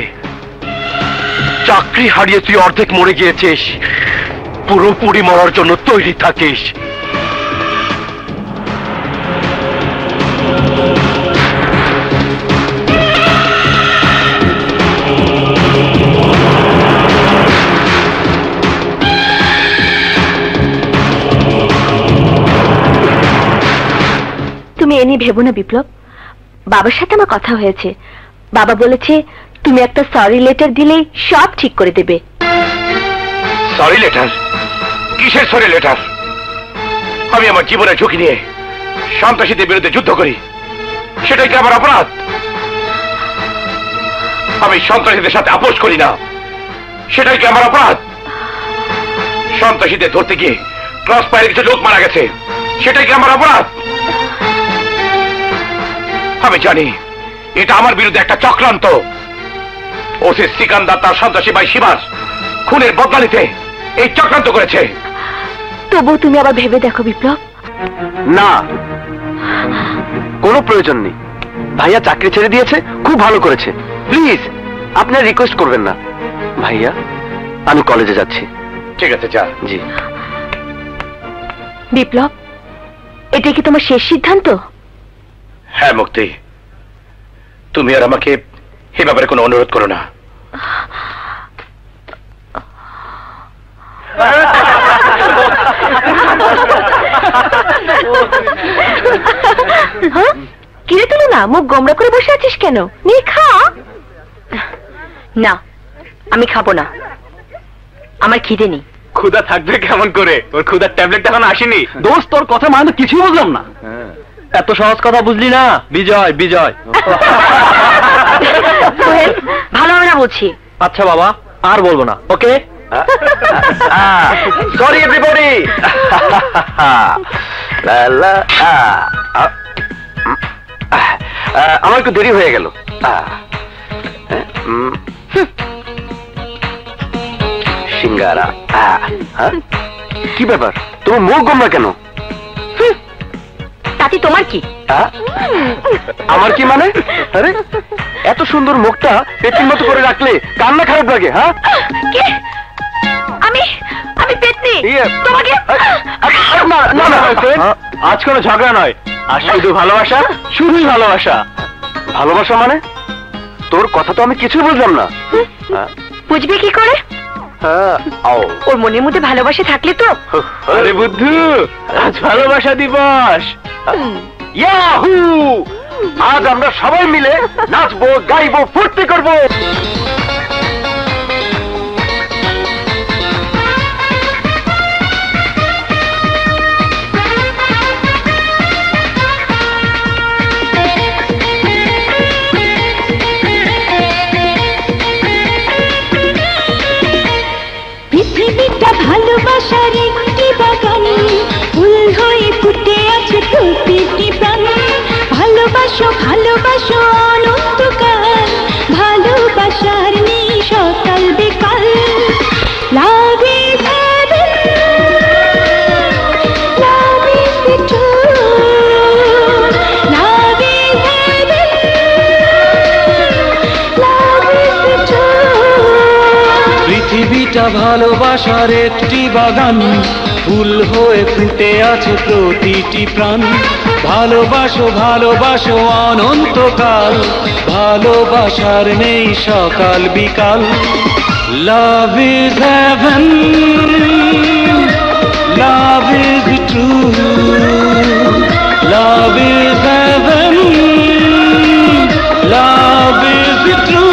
চাকরি হারিয়ে তুই অর্ধেক মরে গিয়েছিস, পুরোপুরি মরার জন্য তৈরি থাকিস।
তুমি এ নিয়ে ভেবো না বিপ্লব, বাবার সাথে আমার কথা হয়েছে। বাবা বলেছে তুমি একটা সরি লেটার দিলেই সব ঠিক করে দেবে।
Sorry letter? কিসের সরি লেটার? আমি আমার জীবনের ঝুঁকি নিয়ে সন্ত্রাসীদের বিরুদ্ধে যুদ্ধ করি, সেটাই কি আমার অপরাধ? আমি সন্ত্রাসীদের সাথে আপোষ করি না, সেটাই কি আমার অপরাধ? সন্ত্রাসীদের ধরতে গিয়ে ক্রস ফায়ারে কিছু লোক মারা গেছে, সেটাই কি আমার অপরাধ? আমি জানি এটা আমার বিরুদ্ধে একটা চক্রান্ত। ওসি সিকান্দার তার সন্ত্রাসী ভাই শিবাস খুনের বদলা নিতে এই চক্রান্ত করেছে।
তবু তুমি আবার ভেবে দেখো বিপ্লব।
না, কোনো প্রয়োজন নেই। ভাইয়া চাকরি ছেড়ে দিয়েছে, খুব ভালো করেছে। প্লিজ আপনার রিকোয়েস্ট করবেন না। ভাইয়া, আমি কলেজে যাচ্ছি। ঠিক আছে, যা। জি।
বিপ্লব, এটা কি তোমার শেষ সিদ্ধান্ত?
হ্যাঁ মুক্তি, তুমি আর আমাকে এ ব্যাপারে কোনো অনুরোধ করো না।
কিরে তুলো না, মুখ গোমরা করে বসে আছিস কেন? নিয়ে খা। না, আমি খাবো না, আমার খিদে নেই।
ক্ষুধা থাকবে কেমন করে? ওর ক্ষুধার ট্যাবলেট এখন আসেনি।
দোস্ত, তোর কথা মানে তো কিছুই বুঝলাম না। এত সহজ কথা বুঝলি না? বিজয়, বিজয়।
ভালো হবে না বলছি।
আচ্ছা বাবা, আর বলবো না, ওকে?
Sorry everybody. আমার একটু দেরি হয়ে গেল। সিঙ্গারা। কি ব্যাপার, তোমার মুখ গোমরা কেন?
তাতে তোমার কি?
আমার কি মানে? আরে এত সুন্দর মুখটা পেটির মতো করে রাখলে কান্না খারাপ লাগে? হ্যাঁ,
আমি আমি পেতনি তোমাকে।
না না না, আজ কোনো ঝগড়া নয়, আর শুধু ভালোবাসা, শুধুই ভালোবাসা। ভালোবাসা মানে? তোর কথা তো আমি কিছুই বুঝলাম না।
বুঝবে কি করে? ওর মনের মধ্যে ভালোবাসা থাকলে তো।
আরে বুদ্ধু, আজ ভালোবাসা দিবস। ইয়াহু! আজ আমরা সবাই মিলে নাচবো, গাইবো, ফুর্তি করবো।
পৃথিবীটা ভালোবাসার একটি বাগান, ফুল হয়ে ফুটে আছে প্রতিটি প্রাণ। ভালোবাসো ভালোবাসো অনন্তকাল, ভালোবাসার নেই সকাল বিকাল। Love is heaven, love is the truth. Love is heaven, love is the truth.
পৃথিবীটা ভালোবাসার একটি বাগান, ফুল হয়ে ফুটে আছে প্রতিটি প্রাণ। ভালোবাসো ভালোবাসো অনন্তকাল, ভালোবাসার নেই সকাল বিকাল। Love is haven, love is true. Love is haven, love is true.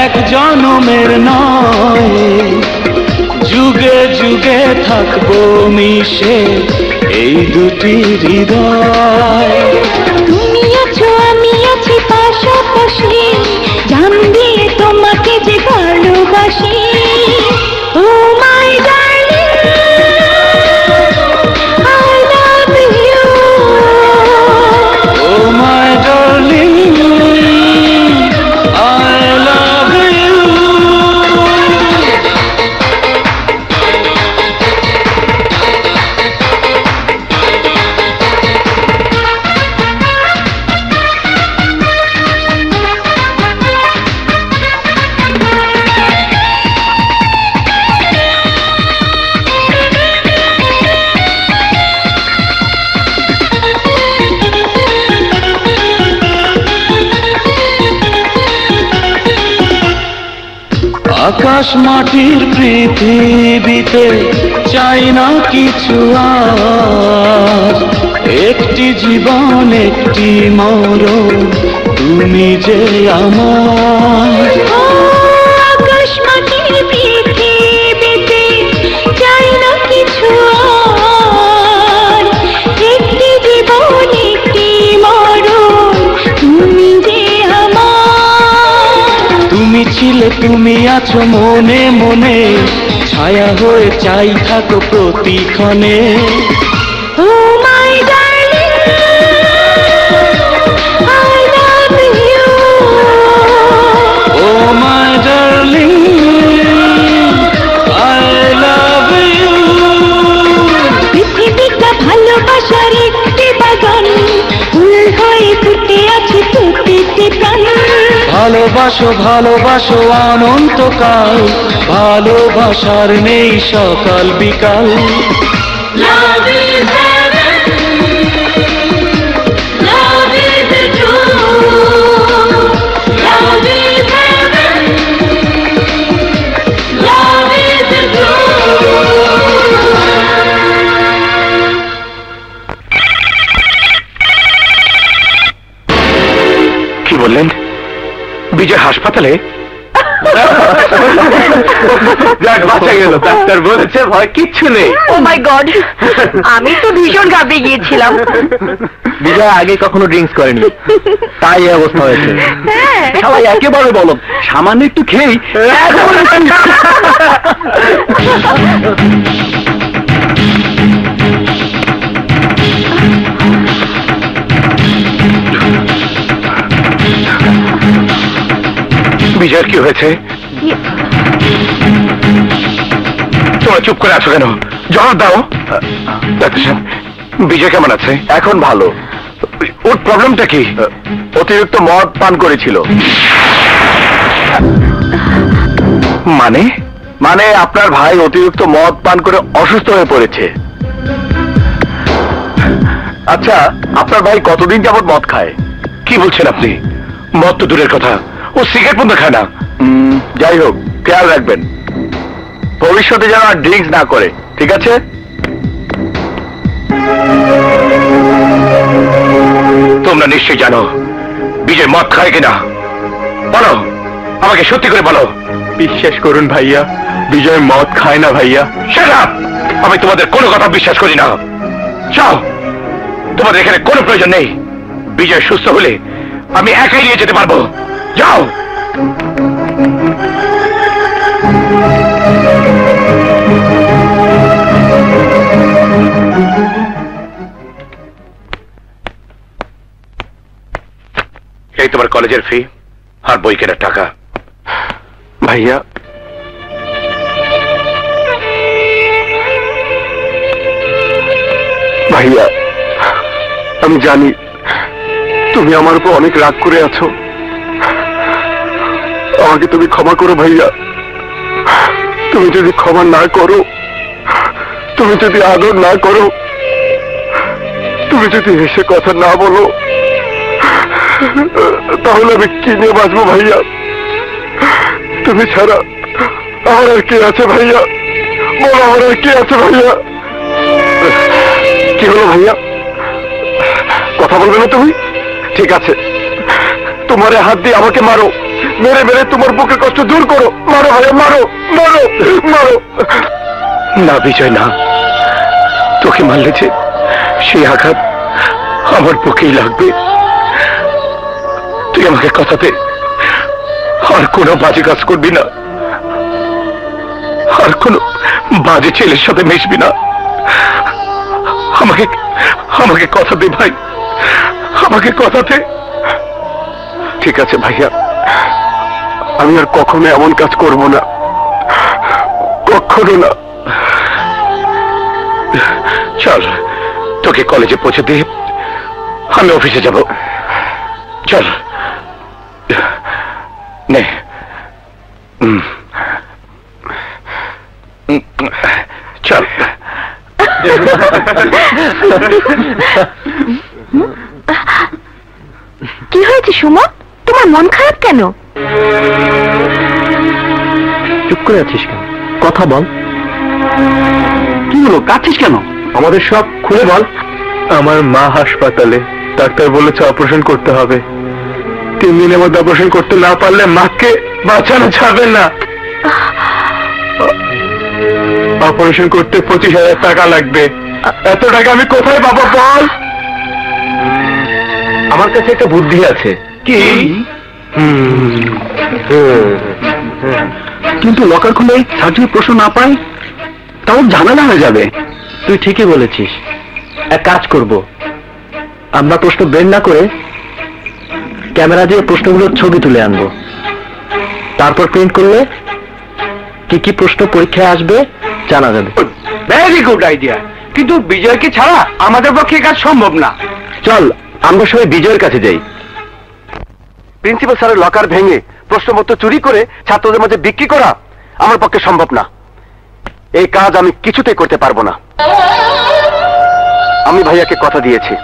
এক জনমের নয়, যুগে যুগে থাকবো মিশে এই দুটি হৃদয়।
তুমি আছো আমি আছি পাশাপাশি, জান দিয়ে তোমাকে যে ভালোবাসি। Oh my darling, I love you.
Oh my darling, I love you. আকাশ মাটির পৃথিবীতে চাই না কিছু আর, একটি জীবন একটি মরণ, তুমি যে আমার।
আকাশ মাটির পৃথিবীতে চাই না কিছু আর, একটি জীবন একটি মরণ, তুমি যে আমার।
তুমি ছিলে তুমি আছো মনে মনে, ছায়া হয়ে চাই থাকো প্রতিক্ষণে।
Oh my darling, I love you.
Oh my darling, I love you.
পৃথিবীটা ভালোবাসার একটি বাগান, ফুল হয়ে ফুটে আছে প্রতিটি প্রাণ।
ভালোবাসো ভালোবাসো অনন্তকাল, ভালোবাসার নেই সকাল বিকাল।
Love is heaven,
বিজয় হাসপাতালে? যাক, বাঁচা গেল। ডাক্তার বলেছে ভয় কিচ্ছু নেই।
ও মাই গড, আমি তো ভীষণ ঘাবড়ে গিয়েছিলাম।
বিজয় আগে কখনো ড্রিঙ্কস করেনি, তাই এই অবস্থা হয়েছে। সবাই একেবারে বলো, সামান্য একটু খেয়েই বিজয়ের কি হয়েছে? তোমরা চুপ করে আছো কেন? জবাব দাও। ডাক্তার সাহেব, বিজয় কেমন আছে? এখন ভালো। ওর প্রবলেমটা কি? অতিরিক্ত মদ পান করেছিল। মানে? মানে আপনার ভাই অতিরিক্ত মদ পান করে অসুস্থ হয়ে পড়েছে। আচ্ছা, আপনার ভাই কতদিন যাবত মদ খায়? কি বলছেন আপনি? মদ তো দূরের কথা, ও সিগারেট পর্যন্ত খায় না। যাই হোক, খেয়াল রাখবেন ভবিষ্যতে যেন আর ড্রিঙ্কস না করে, ঠিক আছে? তোমরা নিশ্চয়ই জানো বিজয় মদ খায় কিনা। বলো, আমাকে সত্যি করে বলো। বিশ্বাস করুন ভাইয়া, বিজয় মদ খায় না ভাইয়া। Shut up! আমি তোমাদের কোনো কথা বিশ্বাস করি না। যাও, তোমাদের এখানে কোনো প্রয়োজন নেই। বিজয় সুস্থ হলে আমি একাই নিয়ে যেতে পারবো। যাও। এই তোমার কলেজের ফি আর বই কেনার টাকা। ভাইয়া, ভাইয়া আমি জানি তুমি আমার উপর অনেক রাগ করে আছো। আমাকে তুমি ক্ষমা করো ভাইয়া। তুমি যদি ক্ষমা না করো, তুমি যদি আদর না করো, তুমি যদি হেসে কথা না বলো, তাহলে আমি কি নিয়ে বাঁচবো ভাইয়া? তুমি ছাড়া আমার আর কে আছে ভাইয়া? বলো, আমার আর কে আছে ভাইয়া? কি হলো ভাইয়া, কথা বলবে না তুমি? ঠিক আছে, তোমার হাত দিয়ে আমাকে মারো, মেরে মেরে তোমার বুকের কষ্ট দূর করো। মারো ভাইয়া, মারো মারো মারো। না বিজয় না, তোকে মারলে যে সেই আঘাত আমার বুকেই লাগবে। তুই আমাকে কথা দে, আর কোনো বাজে কাজ করবি না, আর কোনো বাজে ছেলের সাথে মিশবি না। আমাকে আমাকে কথা দে ভাই, আমাকে কথা দে। ঠিক আছে ভাইয়া, আমি আর কখনো এমন কাজ করব না, কখনো না। চল, তোকে কলেজে পৌঁছে দে, আমি অফিসে যাব। চল নে। চল।
কি হয়েছে সুমন, তোমার মন খারাপ কেন?
চুপ করে আছিস কেন? কথা বল। কি হলো, কাঁদছিস কেন? আমাদের সব খুলে বল। আমার মা হাসপাতালে, ডাক্তার বলেছে অপারেশন করতে হবে। 3 দিনের মধ্যে অপারেশন করতে না পারলে মাকে বাঁচানো যাবে না। অপারেশন করতে 25,000 টাকা লাগবে। এত টাকা আমি কোথায় পাবো বল? আমার কাছে একটা বুদ্ধি আছে। কি? কিন্তু লকার খুলে সার্জারি প্রশ্ন না পাই, তাও ঝামেলা হয়ে যাবে। তুই ঠিকই বলেছিস, এক কাজ করব, আমরা প্রশ্ন বের না করে ক্যামেরা দিয়ে প্রশ্নগুলোর ছবি তুলে আনবো, তারপর প্রিন্ট করলে কি কি প্রশ্ন পরীক্ষায় আসবে জানা যাবে। ভেরি গুড আইডিয়া, কিন্তু বিজয়কে ছাড়া আমাদের পক্ষে কাজ সম্ভব না। চল, আমরা সবাই বিজয়ের কাছে যাই। প্রিন্সিপাল স্যারের লকার ভেঙে প্রশ্নপত্র চুরি করে ছাত্রদের মাঝে বিক্রি করা আমার পক্ষে সম্ভব না। এই কাজ আমি কিছুতেই করতে পারবো না। আমি ভাইয়াকে কথা দিয়েছি,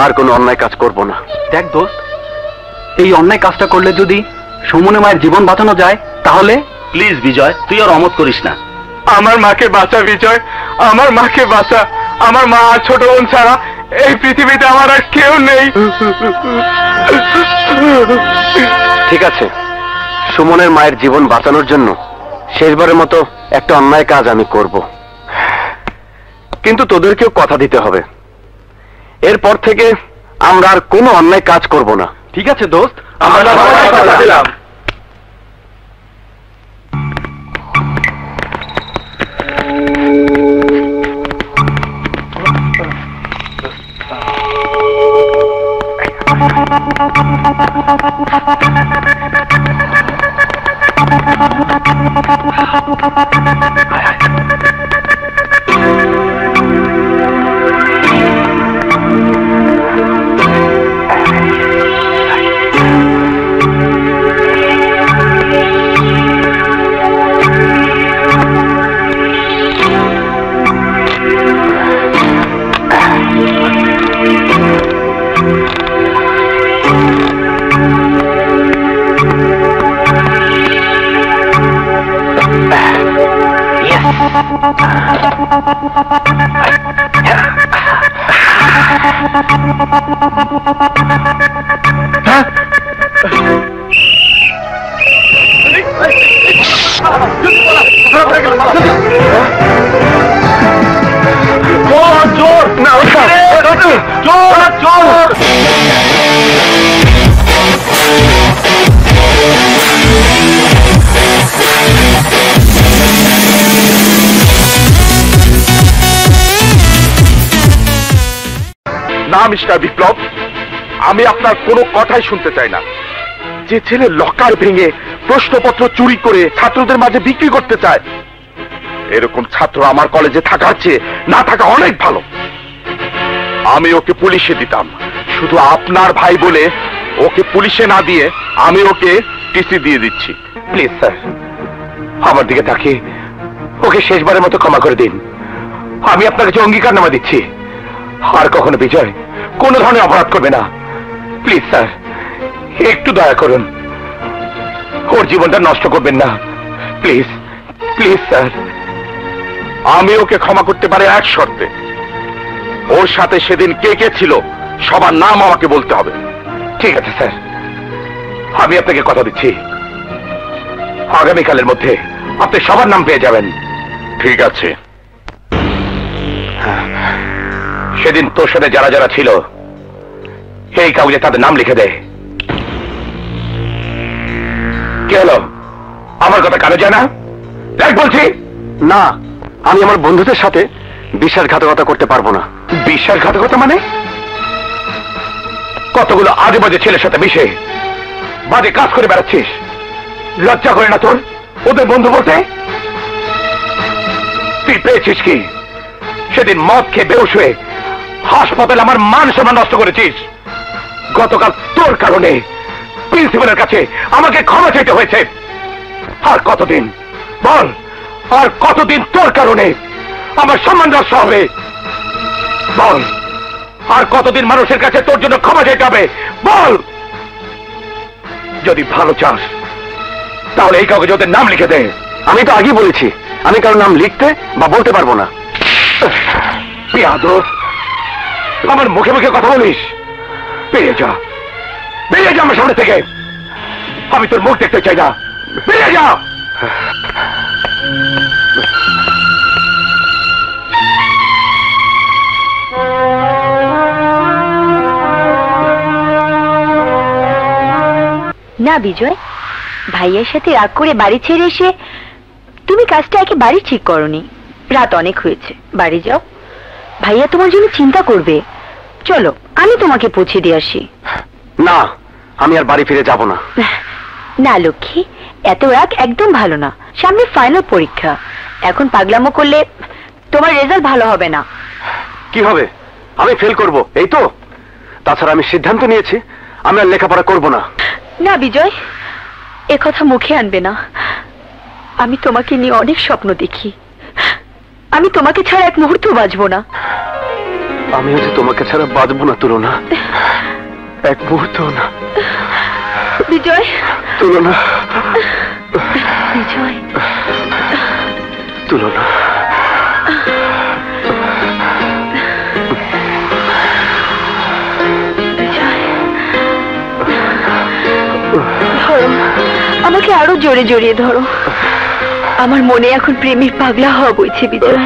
আর কোনো অন্যায় কাজ করব না। দেখ দোস্ত, এই অন্যায় কাজটা করলে যদি সুমনে মায়ের জীবন বাঁচানো যায়, তাহলে প্লিজ বিজয়, তুই আর অমত করিস না। আমার মাকে বাঁচা বিজয়, আমার মাকে বাঁচা। আমার মা আর ছোট বোন ছাড়া এই পৃথিবীতে আমার আর কেউ নেই। ঠিক আছে, সুমনের মায়ের জীবন বাঁচানোর জন্য শেষবারের মতো একটা অন্যায় কাজ আমি করব, কিন্তু তোদেরকেও কথা দিতে হবে, এরপর থেকে আমরা আর কোনো অন্যায় কাজ করব না। ঠিক আছে দোস্ত, আমরা সবাই কথা দিলাম।
না মিস্টার বিপ্লব, আমি আপনার কোনো কথাই শুনতে চাই না। যে ছেলে লকার ভেঙে প্রশ্নপত্র চুরি করে ছাত্রদের মাঝে বিক্রি করতে চায়, এরকম ছাত্র আমার কলেজে থাকার চেয়ে না থাকা অনেক ভালো। আমি ওকে পুলিশে দিতাম, শুধু আপনার ভাই বলে ওকে পুলিশে না দিয়ে আমি ওকে টিসি দিয়ে দিচ্ছি।
প্লিজ স্যার, আমার দিকে তাকিয়ে ওকে শেষবারের মতো ক্ষমা করে দিন। আমি আপনার কাছে অঙ্গীকারনামা দিচ্ছি, আর কখনো বিজয় কোন ধরনের অপরাধ করবে না। প্লিজ স্যার, একটু দয়া করুন, ওর জীবনটা নষ্ট করবেন না। Please please sir.
আমি ওকে ক্ষমা করতে পারি এক শর্তে, ওর সাথে সেদিন কে কে ছিল সবার নাম আমাকে বলতে হবে।
ঠিক আছে স্যার, আমি আপনাকে কথা দিচ্ছি, আগামীকালের মধ্যে আপনি সবার নাম পেয়ে যাবেন।
ঠিক আছে।
সেদিন তোর সাথে যারা যারা ছিল এই কাগজে তাদের নাম লিখে দে। কি হলো, আমার কথা কানে যায় না? দেখ বলছি। না, আমি আমার বন্ধুদের সাথে বিশ্বাসঘাতকতা করতে পারবো না। বিশ্বাসঘাতকতা মানে? কতগুলো আজে বাজে ছেলের সাথে মিশে বাজে কাজ করে বেড়াচ্ছিস, লজ্জা করে না তোর ওদের বন্ধু বলতে? তুই পেয়েছিস কি? সেদিন মদ খেয়ে বেহুশ হয়ে হাসপাতালে আমার মান সম্মান নষ্ট করেছিস। গতকাল তোর কারণে প্রিন্সিপালের কাছে আমাকে ক্ষমা চাইতে হয়েছে। আর কতদিন বল, আর কতদিন তোর কারণে আমার সম্মান নষ্ট হবে? বল, আর কতদিন মানুষের কাছে তোর জন্য ক্ষমা চাইতে হবে? বল। যদি ভালো চাস তাহলে এই কাগজে ওদের নাম লিখে দে। আমি তো আগেই বলেছি আমি কারোর নাম লিখতে বা বলতে পারবো না। বেয়াদব, আমার মুখে মুখে কথা বলিস? বেরিয়ে যা, বেরিয়ে যা আমার সামনে থেকে। আমি তোর মুখ দেখতে চাই না, বেরিয়ে যা।
না বিজয়, ভাইয়ের সাথে রাগ করে বাড়ি ছেড়ে এসে তুমি কাজটা একেবারেই ঠিক করনি। রাত অনেক হয়েছে, বাড়ি যাও, ভাইয়া তোমার জন্য চিন্তা করবে। চলো আমি তোমাকে পৌঁছে দিয়ে আসি।
না, আমি আর বাড়ি ফিরে যাব না।
না লক্ষ্মী, এত রাগ একদম ভালো না। সামনে ফাইনাল পরীক্ষা, এখন পাগলামো করলে তোমার রেজাল্ট ভালো হবে না।
কি হবে? আমি ফেল করব এই তো? তাছাড়া আমি সিদ্ধান্ত নিয়েছি আমি আর লেখাপড়া করব না।
না বিজয়, এ কথা মুখে আনবে না। আমি তোমাকে নিয়ে অনেক স্বপ্ন দেখি, আমি তোমাকে ছাড়া এক মুহূর্ত বাঁচবো না।
আমিও যে তোমাকে ছাড়া বাঁচবো না তুলনা, এক মুহূর্ত না।
বিজয়,
তুলনা,
বিজয়,
তুলনা।
ধরো আমাকে আরো জোরে জড়িয়ে ধরো। আমার মনে এখন প্রেমের পাগলা হওয়া বইছে বিজয়।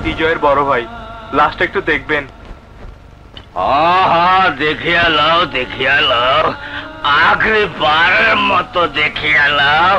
বিজয়ের বড় ভাই, লাস্ট একটু দেখবেন।
দেখিয়া লাও আখরি বারের মতো দেখিয়া লাও।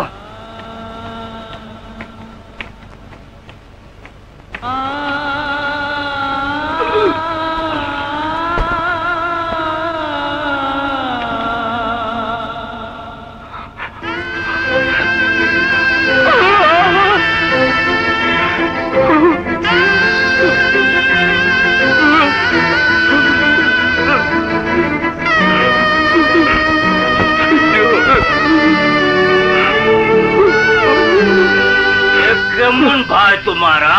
है तुम्हारा?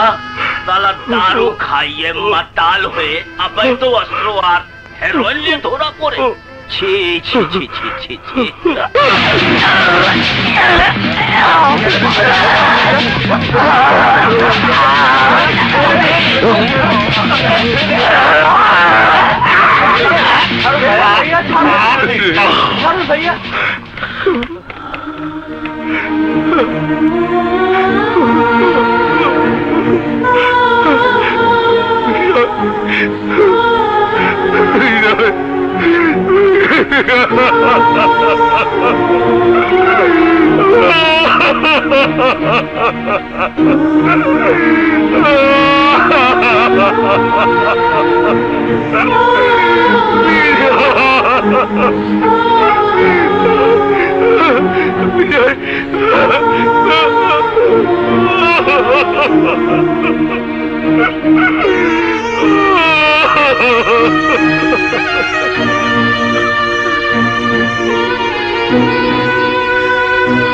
साला दारू खाइए मताल हुए अवैध अस्त्र और हेरोइन लिए धोरा पड़े। छी छी छी छी छी छी भैया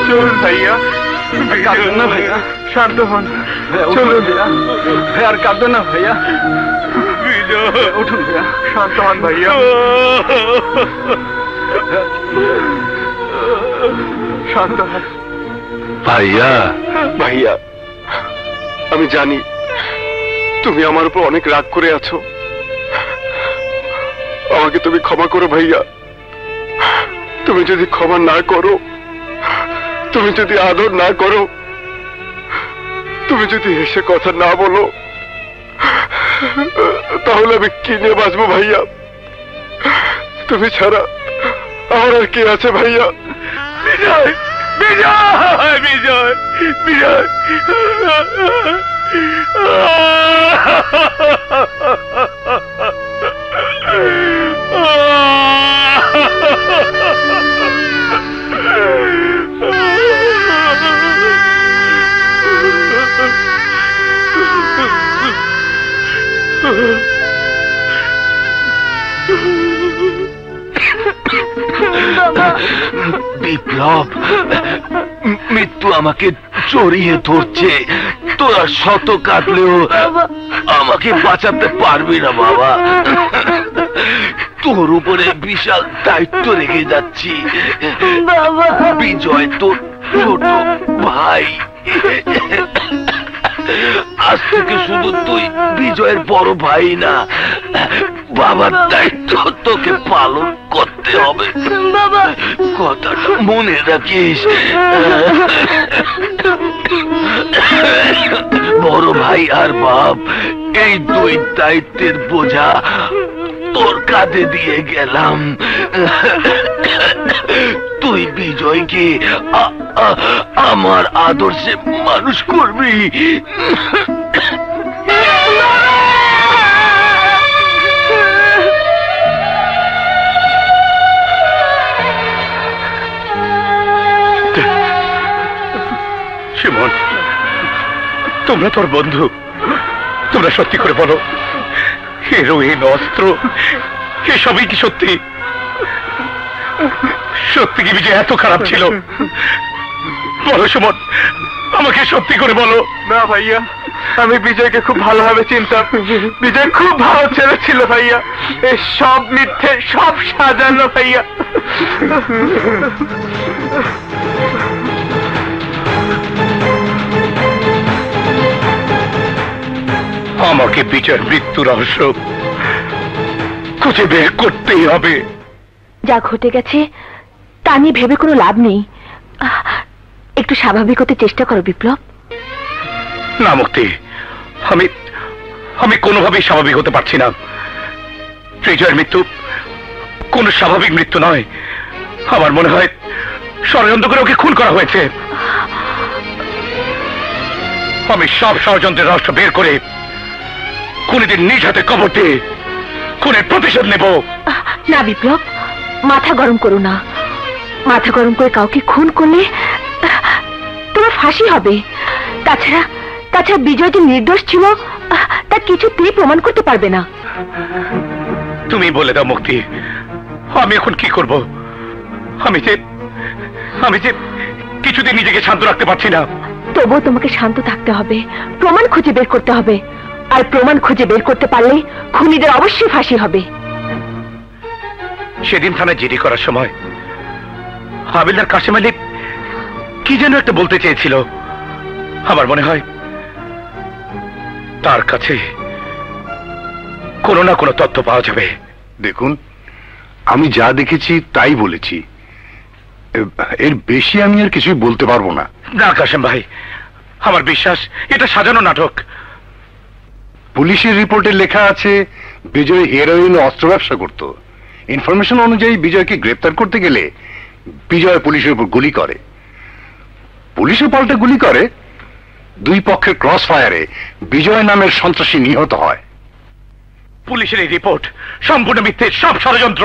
চলুন ভাইয়া, কাঁদবেন না ভাইয়া, শান্ত হন। চলুন ভাইয়া, আর কাঁদবেন না ভাইয়া, উঠুন ভাইয়া, শান্ত হন ভাইয়া, শান্ত হন
ভাইয়া। ভাইয়া, আমি জানি তুমি আমার উপর অনেক রাগ করে আছো, আমাকে তুমি ক্ষমা করো ভাইয়া। তুমি যদি ক্ষমা না করো, তুমি যদি আদর না করো, তুমি যদি হেসে কথা না বলো, তাহলে আমি কি নিয়ে বাঁচবো ভাইয়া? তুমি ছাড়া আমার আর কে আছে ভাইয়া? বিজয়, বিজয়, বিজয়, বিজয়।
বিপ্লব, মৃত্যু আমাকে জড়িয়ে ধরছে। তোরা শত কাটলেও আমাকে বাঁচাতে পারবি না বাবা। তোর উপরে বিশাল দায়িত্ব রেখে যাচ্ছি। বিজয় তোর ছোট ভাই, আজ থেকে শুধু তুই বিজয়ের বড় ভাই না, বাবার দায়িত্ব তোকে পালন করতে হবে। কথাটা মনে রাখিস। বড় ভাই আর বাপ, এই দুই দায়িত্বের বোঝা তোর কাঁধে দিয়ে গেলাম। তুই বিজয়কে আমার আদর্শে মানুষ করবি।
শিমন, তোমরা তোর বন্ধু, তোমরা সত্যি করে বলো, হেরোইন, অস্ত্র, এসবই কি সত্যি? সত্যি কি বিজয় এত খারাপ ছিল? বলো সুমন, আমাকে সত্যি করে বলো।
না ভাইয়া, আমি বিজয়কে খুব ভালোভাবে চিনতাম। বিজয় খুব ভালো ছেলে ছিল ভাইয়া। এই সব মিথ্যে, সব সাজানো ভাইয়া।
আমাকে বিজয়ের মৃত্যু রহস্য খুঁজে বের করতেই হবে।
যা ঘটে গেছে তা নিয়ে ভেবে কোনো লাভ নেই। একটু স্বাভাবিক হতে চেষ্টা করো বিপ্লব।
না মুক্তি, আমি আমি কোনোভাবেই স্বাভাবিক হতে পারছি না। বিজয়ের মৃত্যু কোন স্বাভাবিক মৃত্যু নয়। আমার মনে হয় ষড়যন্ত্র করে ওকে খুন করা হয়েছে। আমি সব ষড়যন্ত্রের রহস্য বের করে খুনিদের নিজ হাতে কবর দিয়ে খুনের প্রতিশোধ নেব।
না বিপ্লব, মাথা গরম করো না। মাথা গরম করে কাউকে খুন করলে তোমার ফাঁসি হবে। তাছাড়া তাছাড়া বিজয় যে নির্দোষ ছিল তা কিছুতেই প্রমাণ করতে পারবে না।
তুমি বলে দাও মুক্তি, আমি এখন কি করব? আমি যে কিছুদিন নিজেকে শান্ত রাখতে পারছি না।
তো তবুও তোমাকে শান্ত থাকতে হবে, প্রমাণ খুঁজে বের করতে হবে, আর প্রমাণ খুঁজে বের করতে পারলে খুনিদের অবশ্যই ফাঁসি হবে।
সেদিন থানায় জিডি করার সময় হাবিলদার কাশেম আলী কি যেন একটা বলতে চেয়েছিল। আমার মনে হয় তার কাছে কোনো না কোনো তথ্য পাওয়া যাবে।
দেখুন, আমি যা দেখেছি তাই বলেছি, এর বেশি আমি আর কিছুই বলতে পারবো না।
না কাশেম ভাই, আমার বিশ্বাস এটা সাজানো নাটক।
পুলিশের রিপোর্টে লেখা আছে বিজয় হেরোইন অস্ত্র ব্যবসা করত। ইনফরমেশন অনুযায়ী বিজয়কে গ্রেপ্তার করতে গেলে বিজয় পুলিশের উপর গুলি করে, পুলিশের পাল্টে গুলি করে। দুই পক্ষের ক্রস ফায়ারে বিজয় নামের সন্ত্রাসী নিহত হয়।
পুলিশের এই রিপোর্ট সম্পূর্ণ মিথ্যে, সব ষড়যন্ত্র।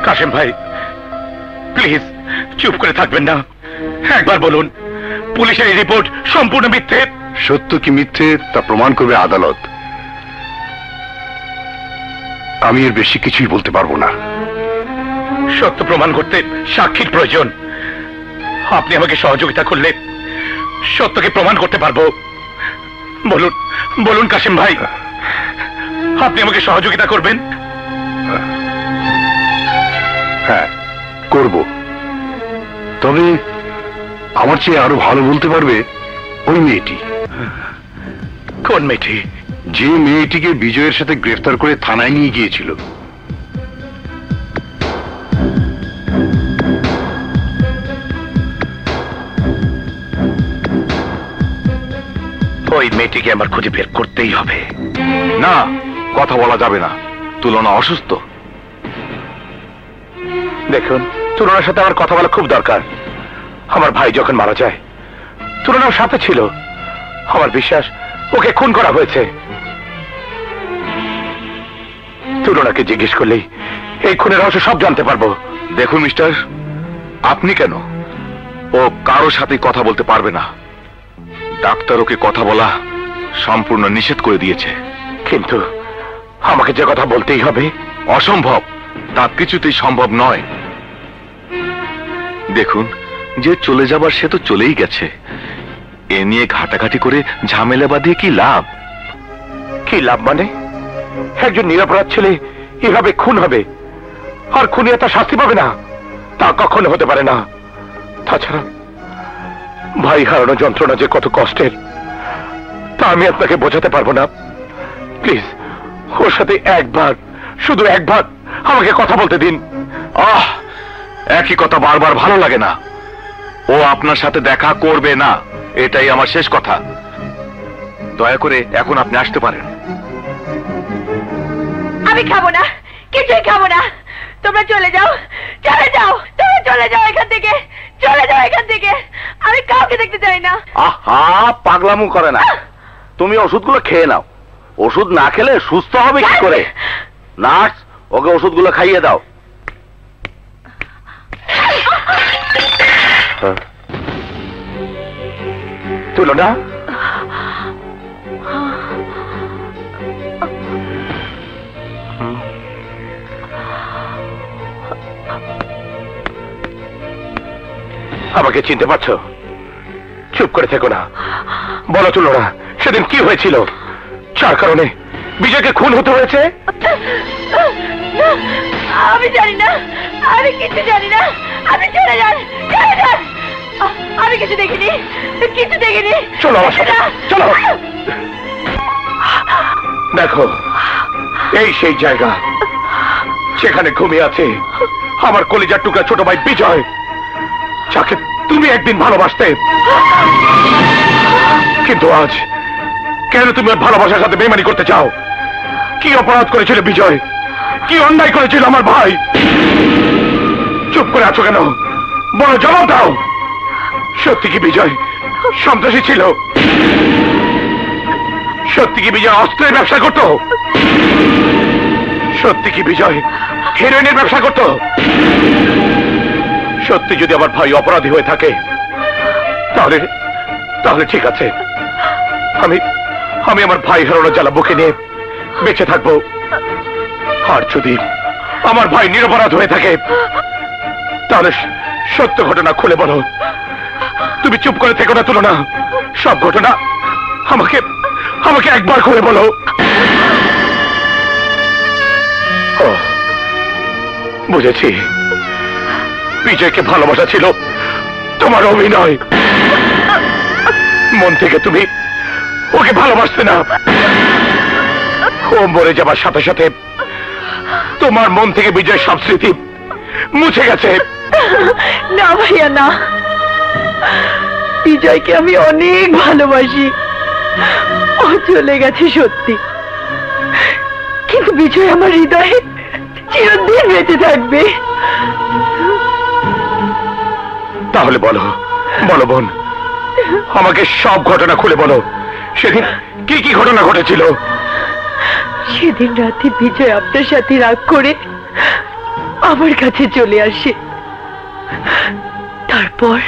কাশেম ভাই প্লিজ চুপ করে থাকবেন না, একবার বলুন পুলিশের এই রিপোর্ট সম্পূর্ণ মিথ্যে।
সত্য কি মিথ্যে তা প্রমাণ করবে আদালত। আমি এর বেশি কিছুই বলতে পারবো না।
সত্য প্রমাণ করতে সাক্ষীর প্রয়োজন। আপনি আমাকে সহযোগিতা করলে সত্যকে প্রমাণ করতে পারবো। বলুন বলুন কাশেম ভাই, আপনি আমাকে সহযোগিতা করবেন?
হ্যাঁ করব, তবে আমার চেয়ে আরো ভালো বলতে পারবে ওই মেয়েটি।
কোন মেয়েটি?
যে মেয়েটিকে বিজয়ের সাথে গ্রেফতার করে থানায় নিয়ে গিয়েছিল।
ওই মেয়েটিকে আমার খুঁজে বের করতেই হবে।
না, কথা বলা যাবে না, তুলনা অসুস্থ।
দেখুন, তুলনার সাথে আমার কথা বলা খুব দরকার। আমার ভাই যখন মারা যায় তুলনার সাথে ছিল। আমার বিশ্বাস ওকে খুন করা হয়েছে। তুলনাকে জিজ্ঞেস করলেই এই খুনের রহস্য সব জানতে পারবো।
দেখুন মিস্টার, আপনি কেন, ও কারো সাথে কথা বলতে পারবে না। ডাক্তার ওকে কথা বলা সম্পূর্ণ নিষেধ করে দিয়েছে।
কিন্তু আমাকে যে কথা বলতেই হবে।
অসম্ভব, তা কিছুতেই সম্ভব নয়। দেখুন, যে চলে যাবার সে তো চলেই গেছে। এ নিয়ে ঘাটাঘাটি করে ঝামেলা বাঁধিয়ে কি লাভ?
কি লাভ মানে? একজন নিরপরাধ ছেলে এভাবে খুন হবে আর খুনিয়া তার শাস্তি পাবে না? তা কখনো হতে পারে না। তাছাড়া ভাই হারানো যন্ত্রণা যে কত কষ্টের তা আমি আপনাকে বোঝাতে পারবো না। প্লিজ ওর সাথে একবার, শুধু একবার আমাকে কথা বলতে দিন।
একই কথা বারবার ভালো লাগে না। ও আপনার সাথে দেখা করবে না, এটাই আমার শেষ কথা। দয়া করে এখন আপনি আসতে পারেন।
আমি খাবো না, কিছুই খাবো না। তোমরা চলে যাও, চলে যাও, তোমরা চলে যাও এখান থেকে, চলে যাও এখান থেকে। আমি কাউকে দেখতে চাই না।
আহা, পাগলামো করে না। তুমি ওষুধগুলো খেয়ে নাও। ওষুধ না খেলে সুস্থ হবে কি করে? নার্স, ওকে ওষুধগুলো খাইয়ে দাও। তুলো না, আমাকে চিনতে পারছো? চুপ করে থেকো না, বলো তুলনা, সেদিন কি হয়েছিল? যার কারণে বিজয়কে খুন হতে হয়েছে?
আমি জানি না, আমি কিছু জানি না। আপনি চলে যান, চলে যান। আমি কিছু দেখিনি, কিছু দেখিনি।
চলো আমার সাথে, চলো। দেখো, এই সেই জায়গা যেখানে ঘুমিয়ে আছে আমার কলিজার টুকরা ছোট ভাই বিজয়, যাকে তুমি একদিন ভালোবাসতে। কিন্তু আজ কেন তুমি ওর ভালোবাসার সাথে বেইমানি করতে চাও? কি অপরাধ করেছিল বিজয়? কি অন্যায় করেছিল আমার ভাই? চুপ করে আছো কেন? বলো, জবাব দাও। সত্যি কি বিজয় সন্ত্রাসী ছিল? সত্যি কি বিজয় অস্ত্রের ব্যবসা করত? সত্যি কি বিজয় হেরোইনের ব্যবসা করত? সত্যি যদি আমার ভাই অপরাধী হয়ে থাকে তাহলে তাহলে ঠিক আছে, আমি আমার ভাই হারানোর জ্বালা বুকে নিয়ে বেঁচে থাকবো। আর যদি আমার ভাই নিরপরাধ হয়ে থাকে তাহলে সত্য ঘটনা খুলে বলো।
তুমি চুপ করে থেকো না তুলনা, সব ঘটনা আমাকে আমাকে একবার করে বলো। ও, বুঝেছি, বিজয়কে ভালোবাসা ছিল তোমার অভিনয়। মন থেকে তুমি ওকে ভালোবাসতে না। ও মরে যাবার সাথে সাথে তোমার মন থেকে বিজয়ের সব স্মৃতি মুছে গেছে।
না ভাইয়া না, বিজয়কে আমি অনেক ভালোবাসি। ও চলে গেছে সত্যি, কিন্তু বিজয় আমার হৃদয়ে চিরদিন বেঁচে থাকবে।
তাহলে বলো বলো বোন, আমাকে সব ঘটনা খুলে বলো। সেদিন কি কি ঘটনা ঘটেছিল?
সেদিন রাতে বিজয় আপনার সাথে রাগ করে আমার কাছে চলে আসে। তারপর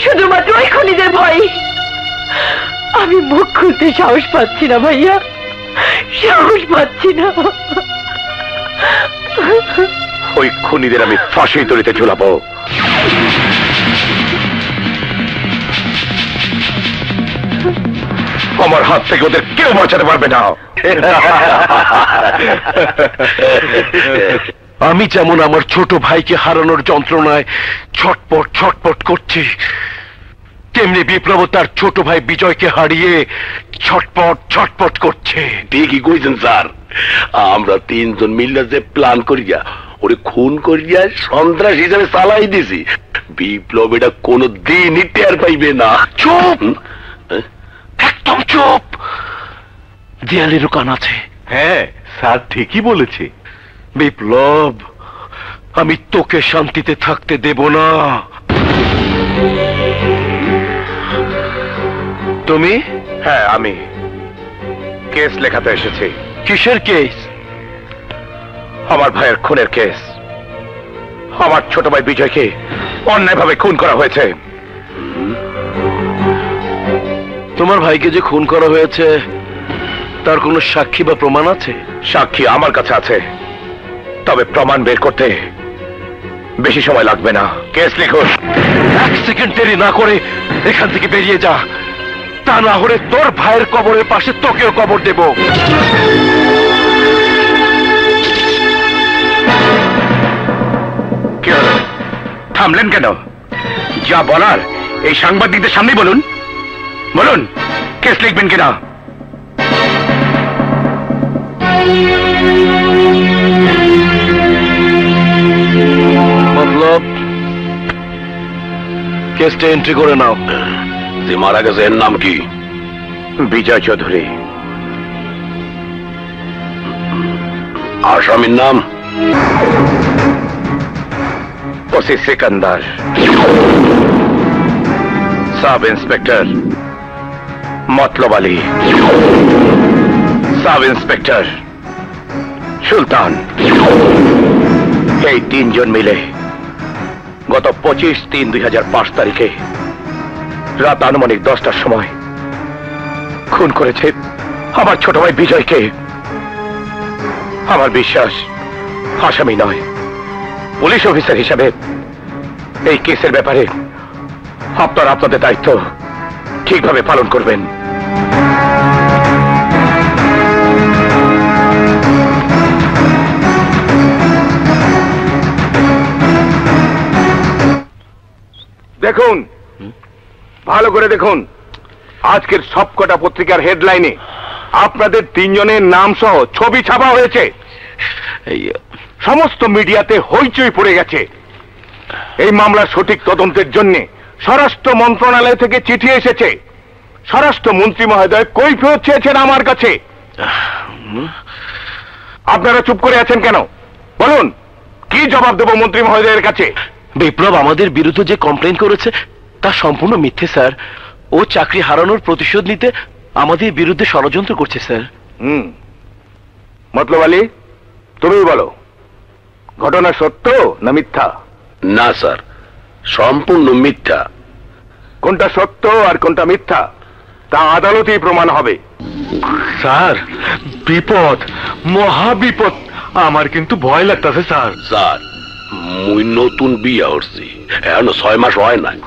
শুধুমাত্র ওই খনিদের ভয়। আমি মুখ খুলতে সাহস পাচ্ছি না ভাইয়া, সাহস পাচ্ছি না।
ওই খুনিদের আমি ফাঁসি তলিতে ঝুলাবো। আমার হাত থেকে ওদের কেউ বাঁচাতে পারবে না।
আমি যেমন আমার ছোট ভাইকে হারানোর যন্ত্রণায় ছটপট ছটপট করছি, তেমনি বিপ্লব তার ছোট ভাই বিজয়কে হারিয়ে ছটপট ছটপট করছে।
ঠিকই কইছেন স্যার, আমরা তিনজন মিলে যে প্ল্যান করিয়া ওরে খুন করিয়া সন্ত্রাস হিসাবে চালাই দিছি, বিপ্লব এটা কোনো দিনই টের পাইবে না।
চুপ, একদম চুপ। দেয়ালেরও কান আছে।
হ্যাঁ স্যার ঠিকই বলেছে।
বিপ্লব, আমি তোকে শান্তিতে থাকতে দেব না। তুমি?
হ্যাঁ আমি কেস লেখাতে এসেছি।
কিসের কেস?
আমার ভাইয়ের খুনের কেস। আমার ছোট ভাই বিজয়কে অন্যায়ভাবে খুন করা হয়েছে।
তোমার ভাইকে যে খুন করা হয়েছে তার কোনো সাক্ষী বা প্রমাণ আছে?
সাক্ষী আমার কাছে আছে, তবে প্রমাণ বের করতে বেশি সময় লাগবে না। কেস লিখুন।
এক সেকেন্ড দেরি না করে এখান থেকে বেরিয়ে যা, তা না হলে তোর ভাইয়ের কবরের পাশে তোকেও কবর দেব।
থামলেন কেন? যা বলার এই সাংবাদিকদের সামনেই বলুন। বলুন কেস লিখবেন কিনা।
মতলব কেসটা এন্ট্রি করে নাও।
যে মারা গেছে এর নাম কি? বিজয় চৌধুরী। আসামির নাম ওসি সিকান্দার। সাব ইন্সপেক্টর মতলব আলী। সাব ইন্সপেক্টর সুলতান। এই তিনজন মিলে গত 25/3/2005 তারিখে রাত আনুমানিক 10টার সময় খুন করেছে আমার ছোট ভাই বিজয়কে। আমার বিশ্বাস আসামি নয়, পুলিশ অফিসার হিসাবে এই কেসের ব্যাপারে আপনারা আপনাদের দায়িত্ব ঠিকভাবে পালন করবেন। দেখুন, ভালো করে দেখুন, আজকের সবকটা পত্রিকার হেডলাইনে আপনাদের তিনজনের নাম সহ ছবি ছাপা হয়েছে। সমস্ত মিডিয়াতে হইচই পড়ে গেছে। এই মামলার সঠিক তদন্তের জন্য স্বরাষ্ট্র মন্ত্রণালয় থেকে চিঠি এসেছে। স্বরাষ্ট্র মন্ত্রী মহোদয় কৈফিয়ত চেয়েছেন আমার কাছে। আপনারা চুপ করে আছেন কেন? বলুন, কি জবাব দেব মন্ত্রী মহোদয়ের কাছে?
বিপ্লব আমাদের বিরুদ্ধে যে কমপ্লেন করেছে তা সম্পূর্ণ মিথ্যে স্যার। ও চাকরি হারানোর প্রতিশোধ নিতে আমাদের বিরুদ্ধে ষড়যন্ত্র করছে স্যার।
মতলব আলী, তুমি বলো, ঘটনা সত্য না মিথ্যা?
না স্যার,
সম্পূর্ণ মিথ্যা।
কোনটা সত্য আর কোনটা মিথ্যা তা আদালতেই প্রমাণ হবে।
স্যার বিপদ, মহা বিপদ, আমার কিন্তু ভয় লাগতেছে স্যার। স্যার মুই নতুন বিয়া হচ্ছি, এখন 6 মাস হয় নাই।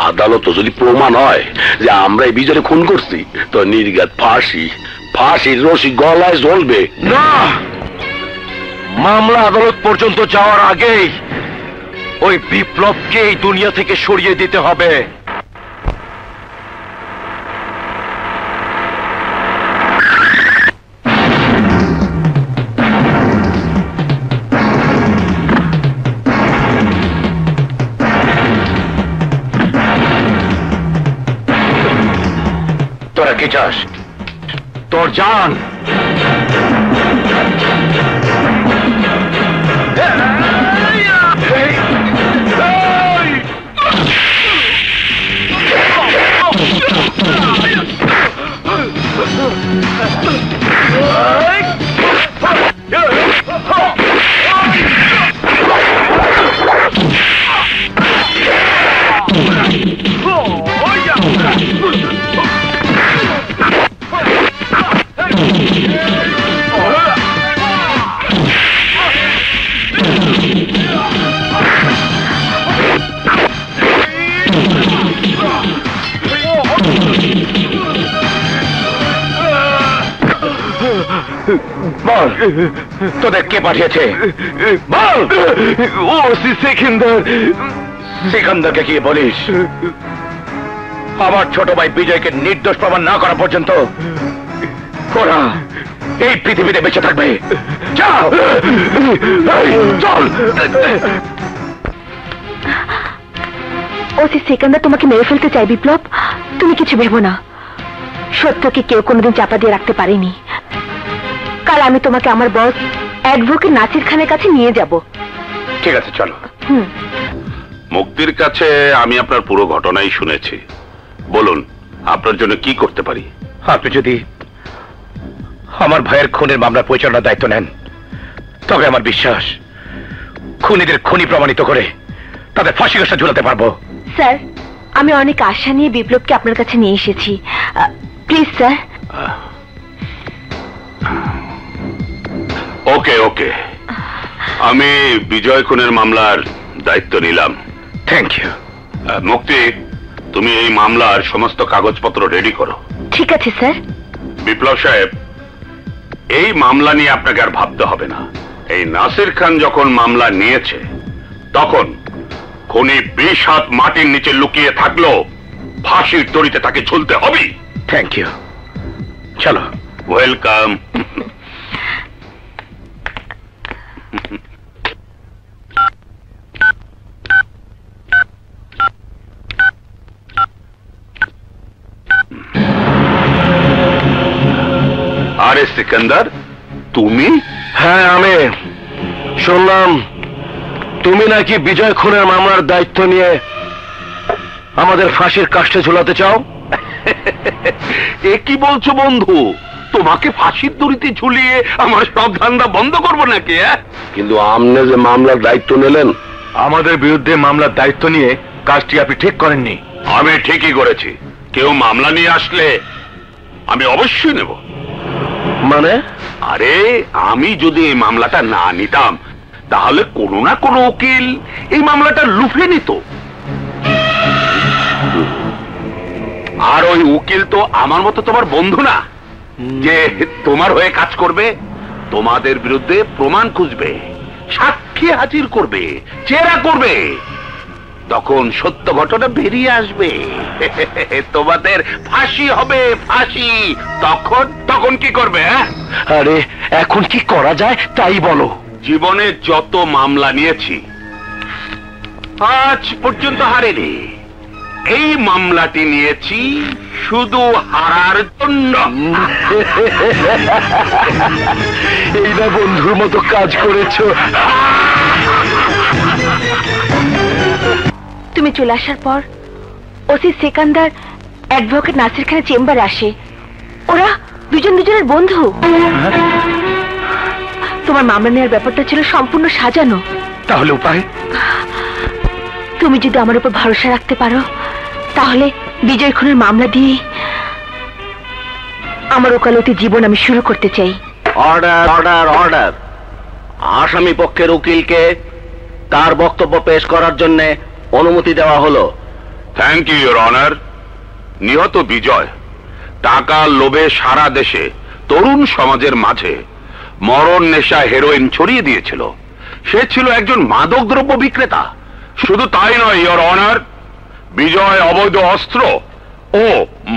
আদালত যদি প্রমাণ হয় যে আমরা এই বিজয়কে খুন করছি, তো নির্ঘাত ফাঁসি, ফাঁসির রশি গলায় জ্বলবে না। মামলা আদালত পর্যন্ত যাওয়ার আগেই ওই বিপ্লবকে এই দুনিয়া থেকে সরিয়ে দিতে হবে। তোরা কি চাস? তোর জান? বল, তোদের কে পাঠিয়েছে? বল। ও সিকান্দার। সিকান্দারকে কি বলিস? আমার ছোট ভাই বিজয়কে নির্দোষ প্রমাণ না করা পর্যন্ত ওরা এই পৃথিবীতে বেঁচে থাকবে। চল।
ওসি সিকান্দার তোমাকে মেরে ফেলতে চাই বিপ্লব, তুমি কিছু ভেবো না। সত্যকে কেউ কোনোদিন চাপা দিয়ে রাখতে পারেনি। কাল আমি তোমাকে আমার বস অ্যাডভোকেট নাসির খানের কাছে নিয়ে যাব।
ঠিক আছে, চলো।
মুক্তির কাছে আমি আপনার পুরো ঘটনাই শুনেছি। বলুন, আপনার জন্য কি করতে পারি?
আপনি যদি আমার ভাইয়ের খুনের মামলা পরিচালনার দায়িত্ব নেন, তবে আমার বিশ্বাস খুনিদের খুনি প্রমাণিত করে তাদের ফাঁসি কাষ্টা ঝুলাতে পারবো।
স্যার, আমি অনেক আশা নিয়ে বিপ্লবকে আপনার কাছে নিয়ে এসেছি। Please sir.
ওকে ওকে, আমি বিজয় খুনের মামলার দায়িত্ব নিলাম।
Thank you.
মুক্তি, তুমি এই মামলার সমস্ত কাগজপত্র রেডি করো।
ঠিক আছে স্যার।
বিপ্লব সাহেব, এই মামলা নিয়ে আপনাকে আর ভাবতে হবে না। এই নাসির খান যখন মামলা নিয়েছে, তখন খুনি 20 হাত মাটির নিচে লুকিয়ে থাকলো, ফাঁসির দড়িতে তাকে ঝুলতে হবে।
Thank you. চলো।
ওয়েলকাম। আরে সিকান্দার, তুমি?
হ্যাঁ, আমি শুনলাম তুমি নাকি বিজয় খুনের মামলার দায়িত্ব নিয়ে আমাদের ফাঁসির কাষ্ঠে ঝুলাতে চাও।
এ কি বলছো বন্ধু? তোমাকে ফাঁসির দড়িতে ঝুলিয়ে আমার সব ধান্দা বন্ধ করবো নাকি?
কিন্তু আপনি যে মামলার দায়িত্ব নিলেন,
আমাদের বিরুদ্ধে মামলার দায়িত্ব নিয়ে কাজটি আপনি ঠিক করেননি।
আমি ঠিকই করেছি। কেউ মামলা নিয়ে আসলে আমি অবশ্যই নেব।
মানে?
আরে, আমি যদি এই মামলাটা না নিতাম, তাহলে কোনো না কোনো উকিল এই মামলাটা লুফে নিত। আর ওই উকিল তো আমার মতো তোমার বন্ধু না, যে তোমার হয়ে কাজ করবে। তোমাদের বিরুদ্ধে প্রমাণ খুঁজবে, সাক্ষী হাজির করবে, জেরা করবে। তখন সত্য ঘটনা বেরিয়ে আসবে, তোমাদের ফাঁসি হবে, ফাঁসি। তখন কি করবে?
আরে এখন কি করা যায় তাই বলো।
জীবনে যত মামলা নিয়েছি, আজ পর্যন্ত হারেনি। এই মামলাটি নিয়েছি শুধু হারার জন্য।
এইবার বন্ধুর মতো কাজ করেছো।
তুমি চলে আসার পর ওসি সিকান্দার অ্যাডভোকেট নাসির খানের চেম্বারে আসে। ওরা দুজনের বন্ধু। তোমার মামলা নেওয়ার ব্যাপারটা ছিল সম্পূর্ণ সাজানো।
তাহলে উপায়?
তুমি যদি আমার উপর ভরসা রাখতে পারো তাহলে বিজয় খুনের মামলা দিয়ে আমার ওকালতি জীবন আমি শুরু করতে চাই।
Order order order. আসামি পক্ষের উকিলকে তার বক্তব্য পেশ করার জন্য অনুমতি দেওয়া হলো।
Thank you your honour. নিহত বিজয় টাকার লোভে সারা দেশে তরুণ সমাজের মাঝে মরণ নেশা হেরোইন ছড়িয়ে দিয়েছিল। সে ছিল একজন মাদকদ্রব্য বিক্রেতা। শুধু তাই নয় ইওর অনার, বিজয় অবৈধ অস্ত্র ও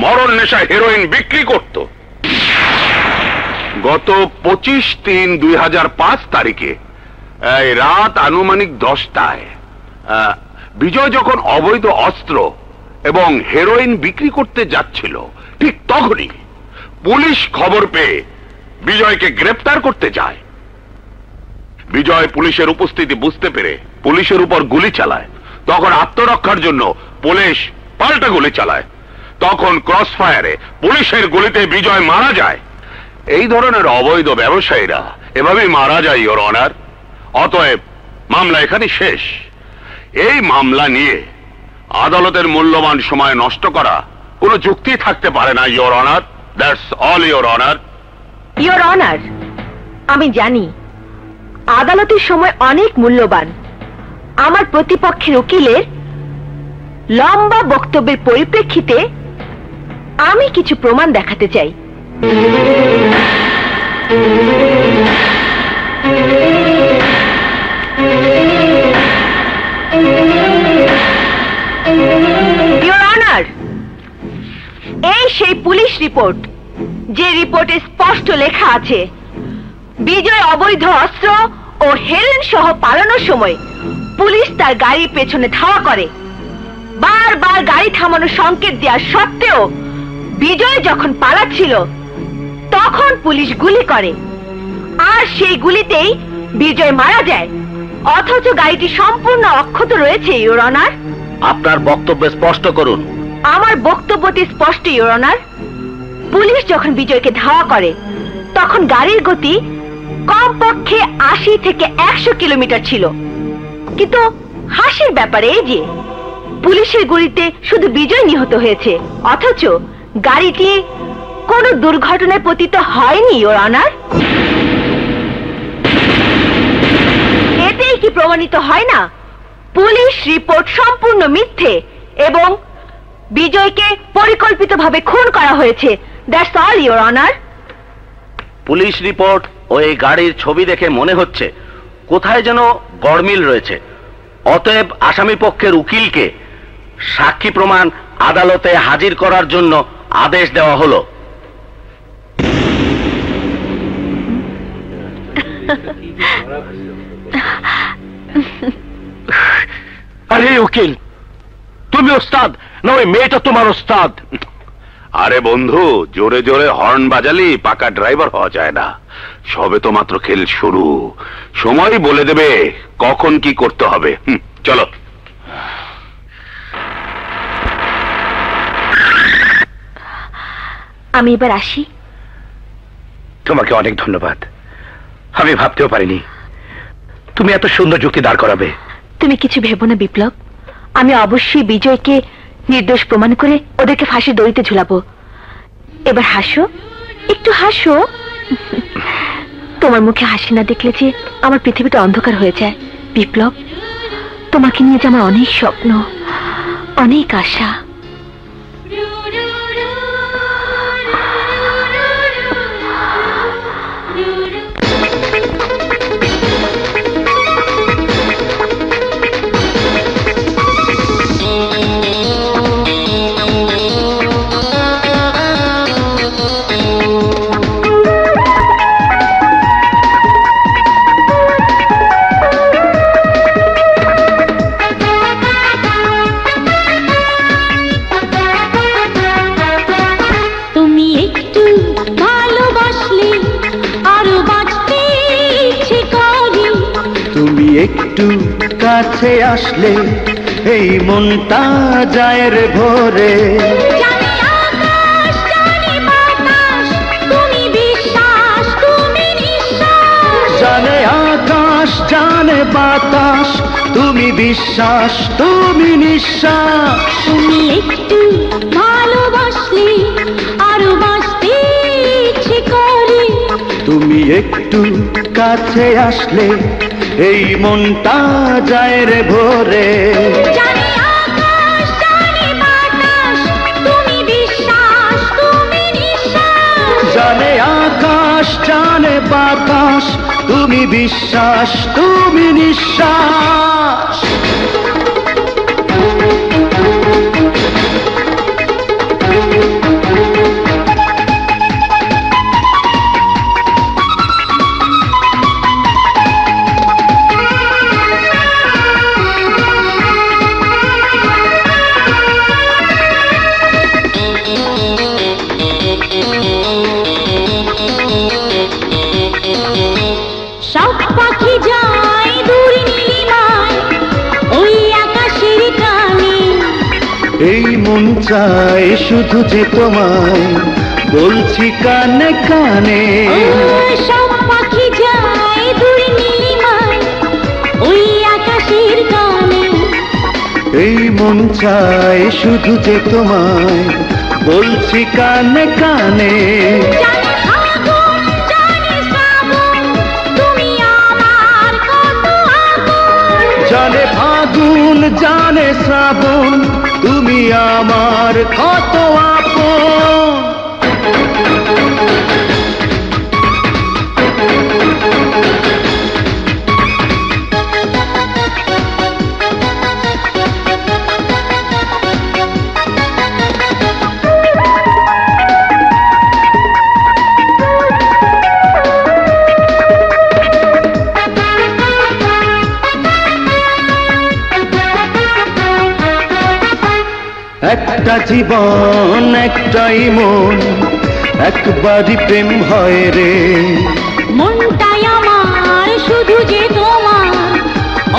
মরণ নেশা হেরোইন বিক্রি করত। গত 25/3/2005 তারিখে রাত আনুমানিক 10টায় বিজয় যখন অবৈধ অস্ত্র এবং হেরোইন বিক্রি করতে যাচ্ছিল, ঠিক তখনই পুলিশ খবর পেয়ে বিজয়কে গ্রেপ্তার করতে যায়। বিজয় পুলিশের উপস্থিতি বুঝতে পেরে পুলিশের উপর গুলি চালায়। তখন আত্মরক্ষার জন্য পুলিশ পাল্টা গুলি চালায়। তখন ক্রস ফায়ারে পুলিশের গুলিতে বিজয় মারা যায়। এই ধরনের অবৈধ ব্যবসায়ীরা এভাবেই মারা যায় ইওর অনার। অতএব মামলা এখানে শেষ। এই মামলা নিয়ে আদালতের মূল্যবান সময় নষ্ট করা কোনো যুক্তি থাকতে পারে না your honour. That's all your honour.
Your honour, আমি জানি আদালতের সময় অনেক মূল্যবান। আমার প্রতিপক্ষের উকিলের লম্বা বক্তব্যের পরিপ্রেক্ষিতে আমি কিছু প্রমাণ দেখাতে চাই। ইওর অনার, এই সেই পুলিশ রিপোর্ট যে রিপোর্টে স্পষ্ট লেখা আছে বিজয় অবৈধ অস্ত্র ও হেরোইন সহ পালানোর সময় পুলিশ তার গাড়ির পেছনে ধাওয়া করে। বারবার গাড়ি থামানোর সংকেত দেওয়া সত্ত্বেও বিজয় যখন পালাচ্ছিল তখন পুলিশ গুলি করে, আর সেই গুলিতেই বিজয় মারা যায়। অথচ গাড়িটি সম্পূর্ণ অক্ষত রয়েছে ইওর অনার।
আপনার বক্তব্য স্পষ্ট করুন।
আমার বক্তব্যটি স্পষ্ট ইওর অনার। পুলিশ যখন বিজয়কে ধাওয়া করে তখন গাড়ির গতি কমপক্ষে 80 থেকে 100 কিলোমিটার ছিল। কিন্তু হাসির ব্যাপারে এই যে পুলিশের গুলিতে শুধু বিজয় নিহত হয়েছে, অথচ গাড়িটি কোনো দুর্ঘটনায় পতিত হয়নি ইওর অনার। এতেই কি প্রমাণিত হয় না পুলিশ রিপোর্ট সম্পূর্ণ মিথ্যে এবং বিজয়কে পরিকল্পিতভাবে খুন করা হয়েছে? That's all your honour.
Police report ও এই গাড়ির ছবি দেখে মনে হচ্ছে কোথায় যেন গড়মিল রয়েছে। অতএব আসামি পক্ষের উকিলকে সাক্ষী প্রমাণ আদালতে হাজির করার জন্য আদেশ দেওয়া হলো।
আরে উকিল, তুমি ওস্তাদ না ওই মেয়েটা তোমার ওস্তাদ? আরে বন্ধু, জোরে জোরে হর্ন বাজালি পাকা ড্রাইভার হওয়া যায় না। সবে তো মাত্র খেল শুরু, সময় বলে দেবে কখন কি করতে হবে। চলো।
আমি এবার আসি।
তোমাকে অনেক ধন্যবাদ। আমি ভাবতেও পারিনি তুমি এত সুন্দর যুক্তি দাঁড় করাবে।
তুমি কিছু ভেবো না বিপ্লব, আমি অবশ্যই বিজয়কে নির্দোষ প্রমাণ করে ওদেরকে ফাঁসির দড়িতে ঝুলাবো। এবার হাসো, একটু হাসো। তোমার মুখে হাসি না দেখলে যে আমার পৃথিবীটা অন্ধকার হয়ে যায়। বিপ্লব, তোমাকে নিয়ে যে আমার অনেক স্বপ্ন, অনেক আশা।
একটু কাছে আসলে এই মনটা যায় রে ভরে।
জানে আকাশ জানে বাতাস তুমি বিশ্বাস তুমি নিঃশ্বাস।
জানে আকাশ জানে বাতাস তুমি বিশ্বাস, তুমি নিঃশ্বাস।
তুমি একটু ভালোবাসলে আরো বাঁচতে ইচ্ছে করে।
তুমি একটু কাছে আসলে এই মনটা যায় রে ভরে।
জানে আকাশ জানে বাতাস, তুমি বিশ্বাস তুমি নিঃশ্বাস।
জানে আকাশ জানে বাতাস, তুমি বিশ্বাস তুমি নিঃশ্বাস।
সব পাখি যায় দূর নীলিমায় ওই আকাশের টানে।
এই মন চায় শুধু যে তোমায় বলছি কানে কানে।
সব পাখি যায় দূর নীলিমায় ওই আকাশের টানে।
এই মন চায় শুধু যে তোমায় বলছি কানে কানে।
জানে ফাগুন জানে শ্রাবণ, তুমি আমার কত আপন।
জানে ফাগুন জানে শ্রাবণ, তুমি আমার কত আপন। একটা জীবন একটাই মন, একবারই প্রেম হয় রে।
মনটাই আমার শুধু যে তোমার,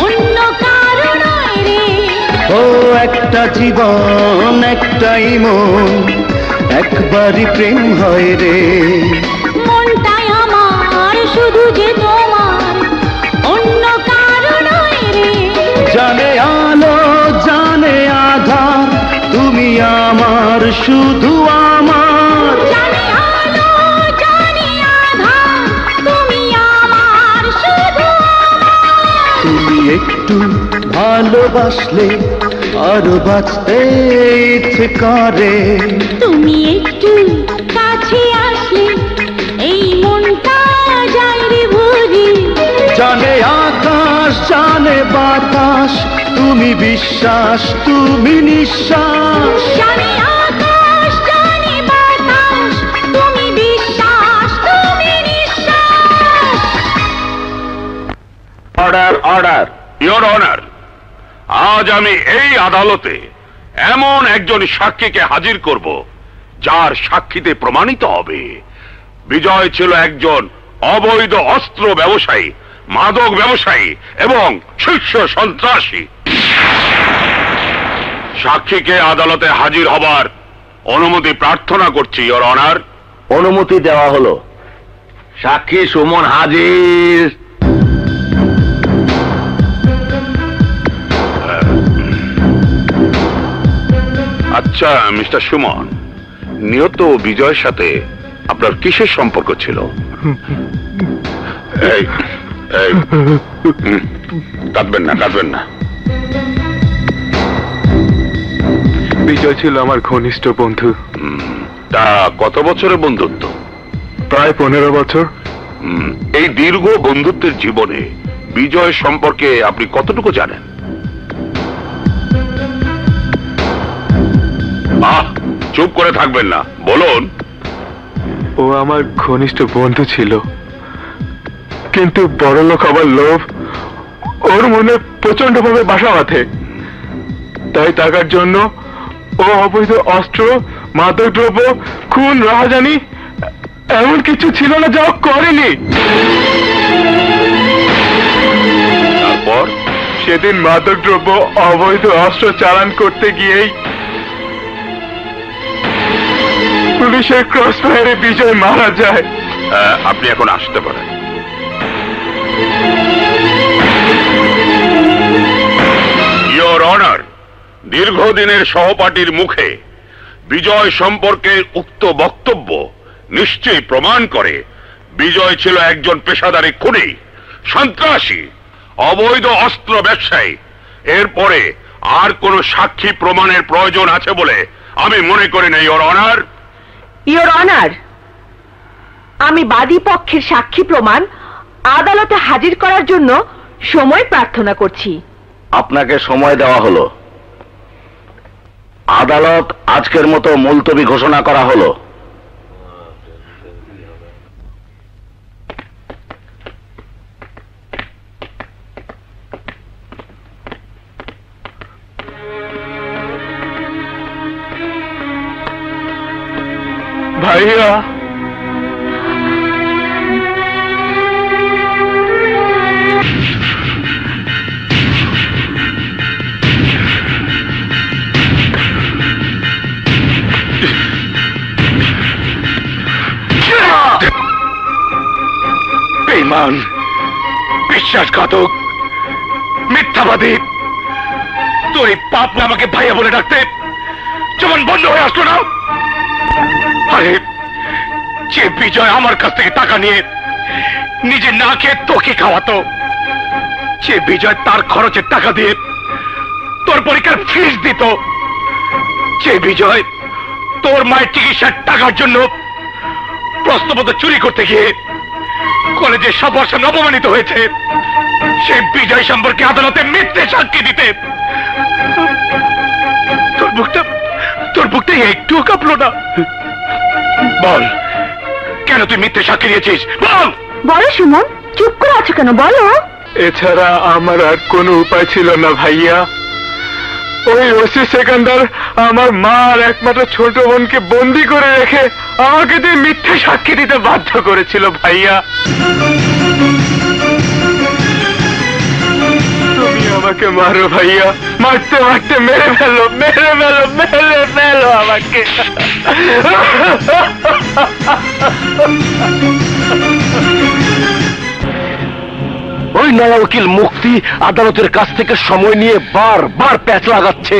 অন্য কারো নয় রে।
ও একটা জীবন একটাই মন, একবারই প্রেম হয় রে।
মনটাই আমার শুধু যে তোমার, অন্য কারো নয় রে।
জানে আলো জানে আধার, তুমি আমার শুধু আমার।
জানে আলো জানে আঁধার, তুমি আমার শুধু আমার।
তুমি একটু ভালোবাসলে আরো বাঁচতে ইচ্ছে করে।
তুমি একটু কাছে আসলে এই মনটা যায় রে ভরে।
জানে আকাশ জানে বাতাস, তুমি বিশ্বাস তুমি নিঃশ্বাস।
জানে আকাশ জানে বাতাস, তুমি বিশ্বাস তুমি নিঃশ্বাস।
অর্ডার অর্ডার ইওর অনার, আজ আমি এই আদালতে এমন একজন সাক্ষীকে হাজির করব যার সাক্ষীতে প্রমাণিত হবে বিজয় ছিল একজন অবৈধ অস্ত্র ব্যবসায়ী, মাদক ব্যবসায়ী এবং শীর্ষ সন্ত্রাসী। সাক্ষীকে আদালতে হাজির হবার অনুমতি প্রার্থনা করছি ইওর অনার।
অনুমতি দেওয়া হলো। সাক্ষী সুমন হাজির।
আচ্ছা মিস্টার সুমন, নিহত বিজয়ের সাথে আপনার কিসের সম্পর্ক ছিল? এই এই কাঁদবেন না কাঁদবেন না।
বিজয় ছিল আমার ঘনিষ্ঠ বন্ধু।
তা কত বছরের বন্ধুত্ব?
প্রায় 15 বছর।
এই দীর্ঘ বন্ধুত্বের জীবনে বিজয় সম্পর্কে আপনি কতটুকু জানেন? চুপ করে থাকবেন না, বলুন।
ও আমার ঘনিষ্ঠ বন্ধু ছিল, কিন্তু বড়লোক হবার লোভ ওর মনে প্রচন্ড ভাবে বাসা বাঁধে। তাই টাকার জন্য ও অবৈধ অস্ত্র, মাদকদ্রব্য, খুন, রাহাজানি এমন কিছু ছিল না যা ও করেনি।
তারপর
সেদিন মাদকদ্রব্য, অবৈধ অস্ত্র চালান করতে গিয়েই পুলিশের ক্রসফায়ারে বিজয় মারা যায়।
আপনি এখন আসতে পারেন। দীর্ঘদিনের সহপাঠীর মুখে বিজয় সম্পর্কে উক্ত বক্তব্য নিশ্চয়ই প্রমাণ করে বিজয় ছিল একজন পেশাদারী খুনি, সন্ত্রাসী, অবৈধ অস্ত্র ব্যবসায়ী। এরপরে আর কোন সাক্ষী প্রমাণের প্রয়োজন আছে বলে আমি মনে করি না, ইওর অনার।
ইওর অনার, আমি বাদী পক্ষের সাক্ষী প্রমাণ আদালতে হাজির করার জন্য সময় প্রার্থনা করছি।
আপনাকে সময় দেওয়া হলো। আদালত আজকের মতো মুলতবি ঘোষণা করা হলো।
ভাইয়া,
বেঈমান, বিশ্বাসঘাতক, মিথ্যাবাদী, তোর এই পাপ না আমাকে ভাইয়া বলে ডাকতে যেমন বন্ধ হয়ে আসলো না। আরে যে বিজয় আমার কাছ থেকে টাকা নিয়ে নিজে না খেয়ে তোকে খাওয়াতো, যে বিজয় তার খরচের টাকা দিয়ে তোর পরীক্ষার ফিস দিত, যে বিজয় তোর মায়ের চিকিৎসার টাকার জন্য প্রশ্নপত্র চুরি করতে গিয়ে কলেজে সব বর্ষ অপমানিত হয়েছে, সেই বিজয় সম্পর্কে আদালতে মিথ্যে সাক্ষী দিতে তোর বুকটা একটুও কাঁপলো না? বল, কেন তুই মিথ্যে সাক্ষী দিয়েছিস? বল।
বলো সুমন, চুপ করে আছো কেন? বলো।
এছাড়া আমার আর কোনো উপায় ছিল না ভাইয়া। ওই ওসি সেকেন্দার আমার মা আর একমাত্র ছোট বোনকে বন্দি করে রেখে আমাকে দিয়ে মিথ্যে সাক্ষী দিতে বাধ্য করেছিল ভাইয়া। তুমি আমাকে মারো ভাইয়া, মারতে মারতে মেরে ফেলো, মেরে ফেলো, মেরে ফেলো আমাকে।
ওই নয়া উকিল মুক্তি আদালতের কাছ থেকে সময় নিয়ে বারবার প্যাচ লাগাচ্ছে।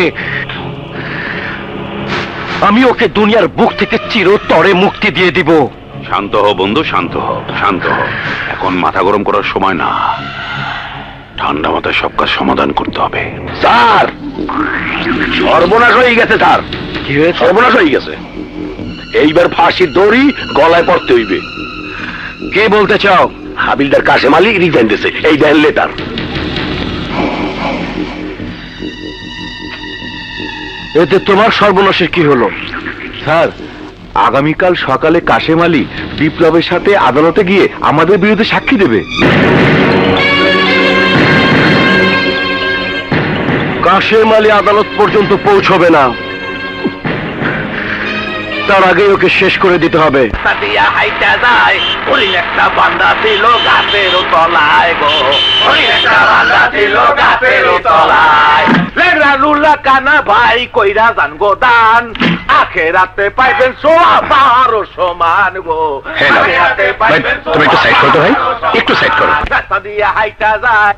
আমি ওকে দুনিয়ার বুক থেকে চিরতরে মুক্তি দিয়ে দিব।
শান্ত হ বন্ধু, শান্ত হ, শান্ত হ। এখন মাথা গরম করার সময় না, ঠান্ডা মাথায় সব কাজ সমাধান করতে হবে।
স্যার, সর্বনাশ হয়ে গেছে স্যার। কি হয়েছে? সর্বনাশ হয়ে গেছে। এইবার ফাঁসির দড়ি গলায় পড়তে হইবে। কে বলতে চাও? হাবিলদার কাশেম আলী রিজাইন দিয়েছে, এই দেন লেটার। এতে তোমার সর্বনাশের কি হলো?
স্যার, আগামীকাল সকালে কাশেম আলী বিপ্লবের সাথে আদালতে গিয়ে আমাদের বিরুদ্ধে সাক্ষী দেবে।
কাশেম আলী আদালত পর্যন্ত পৌঁছবে না, তার আগে ওকে শেষ করে দিতে হবে।
কানা ভাই কইরা জান গো দান, আখেরাতে পাইবেন সোয়াবারও সমান গো।
তুমি একটু সাইড করো ভাই, একটু সাইড করো।
রাস্তা দিয়া হাইটা যায়।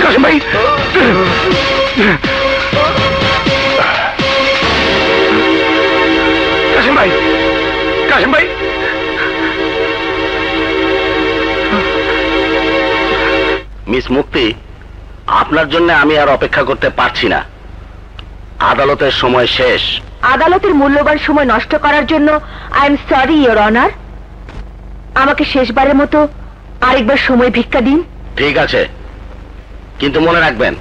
কাশিম ভাই, কাশিম ভাই, কাশিম ভাই, মিস মুক্তি, আপনার জন্য আমি আর অপেক্ষা করতে পারছি না। আদালতের সময় শেষ।
আদালতের মূল্যবান সময় নষ্ট করার জন্য I am sorry your honour. আমাকে শেষবারের মতো আরেকবার সময় ভিক্ষা দিন।
ঠিক আছে, কিন্তু মনে রাখবেন।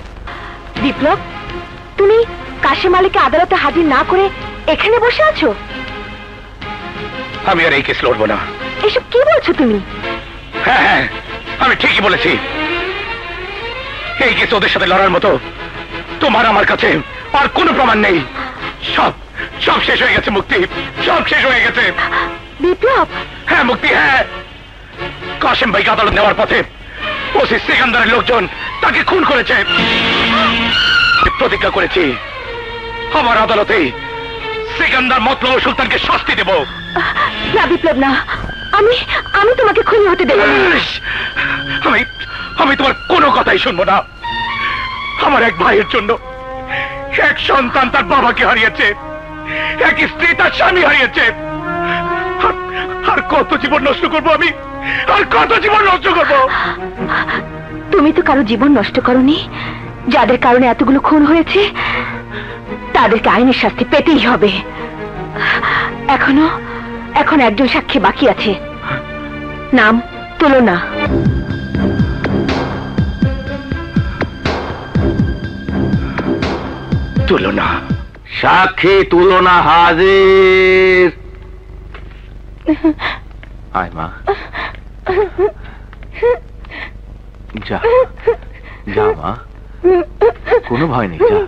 বিপ্লব, তুমি কাশিম আলীকে আদালতে হাজির না করে এখানে বসে আছো?
আমি আর এই কেস লড়বো না।
এসব কি বলছো তুমি?
হ্যাঁ হ্যাঁ, আমি ঠিকই বলেছি। এই কেস ওদের সাথে লড়ার মতো তোমার আমার কাছে আর কোনো প্রমাণ নেই। সব সব শেষ হয়ে গেছে মুক্তি, সব শেষ হয়ে গেছে।
বিপ্লব।
হ্যাঁ মুক্তি, হ্যাঁ। কাশিম ভাইকে আদালত নেওয়ার পথে ওসি সিকান্দারের লোকজন তাকে খুন করেছে। প্রতিজ্ঞা করেছি আমার আদালতে সিকান্দার মতলব সুলতানকে শাস্তি দেব।
না বিপ্লব, না, আমি আমি তোমাকে খুনি হতে দেব না।
আমি আমি তোমার কোনো কথাই শুনবো না। আমার এক ভাইয়ের জন্য এক সন্তান তার বাবাকে হারিয়েছে, এক স্ত্রী তার স্বামী হারিয়েছে। আর কত জীবন নষ্ট করবো আমি, আর কত জীবন নষ্ট করবো?
তুমি তো কারো জীবন নষ্ট করনি। যাদের কারণে এতগুলো খুন হয়েছে তাদেরকে আইনের শাস্তি পেতেই হবে। এখন একজন সাক্ষী বাকি আছে, নাম তুলনা।
তুলনা, সাক্ষী তুলনা হাজির।
আয় মা, যা যা মা, কোনো ভয় নেই, যা।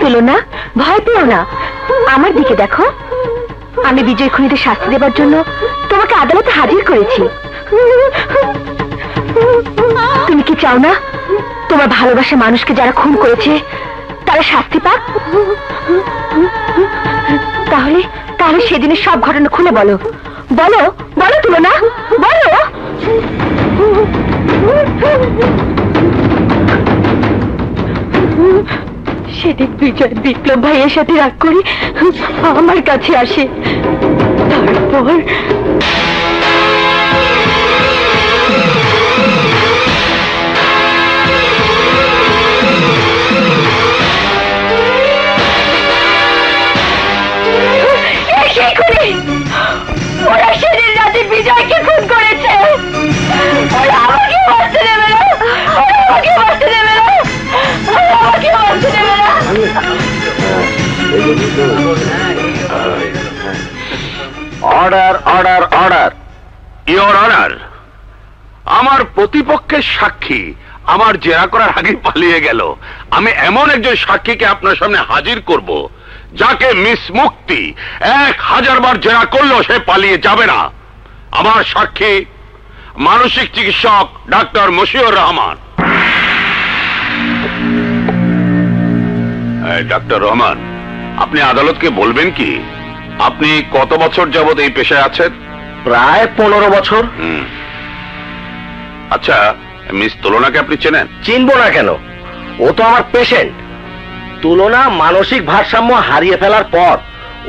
তুলনা, ভয় পেও না, আমার দিকে দেখো। আমি বিজয় খুনিদের শাস্তি দেবার জন্য তোমাকে আদালতে হাজির করেছি। তুমি কি চাও না তোমার ভালোবাসা মানুষকে যারা খুন করেছে তারা শাস্তি পাক? তাহলে তাহলে সেদিনের সব ঘটনা খুলে বলো, বলো বলো তুলনা, বলো। সেদিন বিজয় বিপ্লব ভাইয়ের সাথে রাগ করে আমার কাছে আসে, তারপর ওরা সেদিন রাতে বিজয়কে খুন করেছে। ওরা আমাকে বাঁচতে দেবে না, ওরা আমাকে বাঁচতে দেবে না, ওরা আমাকে বাঁচতে দেবে না।
Order order order. Your honour, আমার প্রতিপক্ষের সাক্ষী আমার জেরা করার আগে পালিয়ে গেল। আমি এমন একজন সাক্ষীকে আপনার সামনে হাজির করব যাকে মিস মুক্তি 1000 বার জেরা করলেও সে পালিয়ে যাবে না। আমার সাক্ষী মানসিক চিকিৎসক ডাক্তার মশিউর রহমান। ডাক্তার রহমান, আপনি আদালতকে বলবেন কি আপনি কত বছর যাবত এই পেশায় আছেন? প্রায় 15 বছর। আচ্ছা, মিস তুলনাকে আপনি চেনেন? চিনবো না কেন, ও তো আমার পেশেন্ট। তুলনা মানসিক ভারসাম্য হারিয়ে ফেলার পর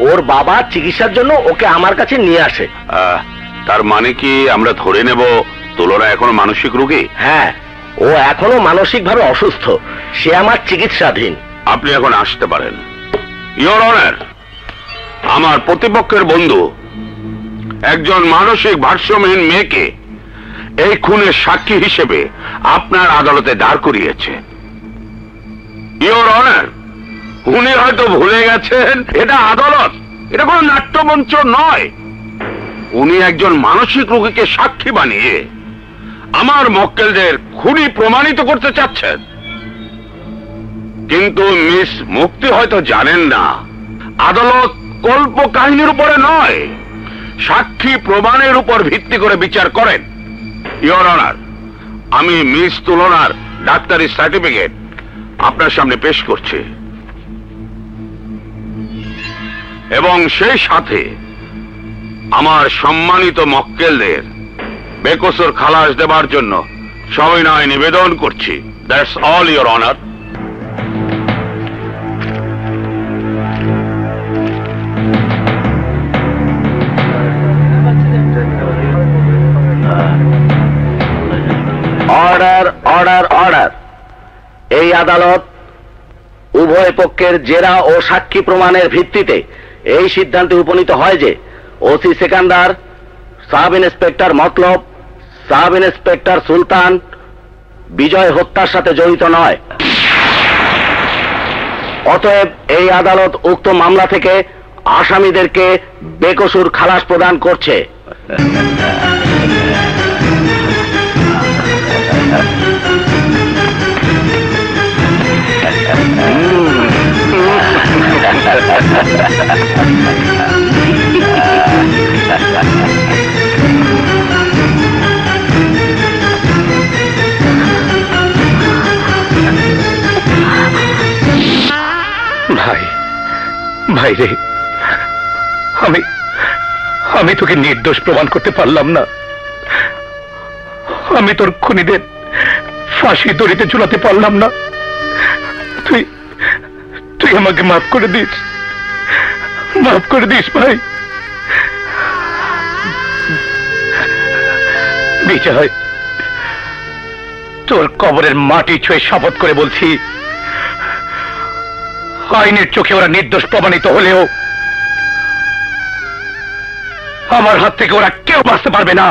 ওর বাবা চিকিৎসার জন্য ওকে আমার কাছে নিয়ে আসে। তার মানে কি আমরা ধরে নেব তুলনা এখনো মানসিক রোগী? হ্যাঁ, ও এখনো মানসিকভাবে অসুস্থ, সে আমার চিকিৎসাধীন। আপনি এখন আসতে পারেন। ইওর অনার, আমার প্রতিপক্ষের বন্ধু একজন মানসিক ভারসাম্যহীন মেয়েকে এই খুনের সাক্ষী হিসেবে আপনার আদালতে দাঁড় করিয়েছে। ইওর অনার, উনি হয়তো ভুলে গেছেন এটা আদালত, এটা কোনো নাট্যমঞ্চ নয়। উনি একজন মানসিক রোগীকে সাক্ষী বানিয়ে আমার মক্কেলদের খুনি প্রমাণিত করতে চাচ্ছেন। কিন্তু মিস মুক্তি হয়তো জানেন না আদালত কল্প কাহিনীর উপরে নয়,
সাক্ষী প্রমাণের উপর ভিত্তি করে বিচার করেন। ইওর অনার, আমি মিস তুলনার ডাক্তারি সার্টিফিকেট আপনার সামনে পেশ করছি এবং সেই সাথে আমার সম্মানিত মক্কেলদের বেকসুর খালাস দেবার জন্য সবিনয় নিবেদন করছি। That's all your honour.
Order order order. এই আদালত উভয় পক্ষের জেরা ও সাক্ষী প্রমাণের ভিত্তিতে এই সিদ্ধান্তে উপনীত হয় যে ওসি সেকান্দার, সাব ইন্সপেক্টর মতলব, সাব ইন্সপেক্টর সুলতান বিজয় হত্যার সাথে জড়িত নয়। অতএব এই আদালত উক্ত মামলা থেকে আসামিদেরকে বেকসুর খালাস প্রদান করছে।
ভাই, ভাই রে, আমি তোকে নির্দোষ প্রমাণ করতে পারলাম না। আমি তোর খুনিদের ফাঁসি দড়িতে ঝুলাতে পারলাম না। তুই তুই আমাকে মাফ করে দিস, মাফ করে দিস ভাই। বিজয়, তোর কবরের মাটি ছুঁয়ে শপথ করে বলছি, আইনের চোখে ওরা নির্দোষ প্রমাণিত হলেও আমার হাত থেকে ওরা কেউ বাঁচতে পারবে না।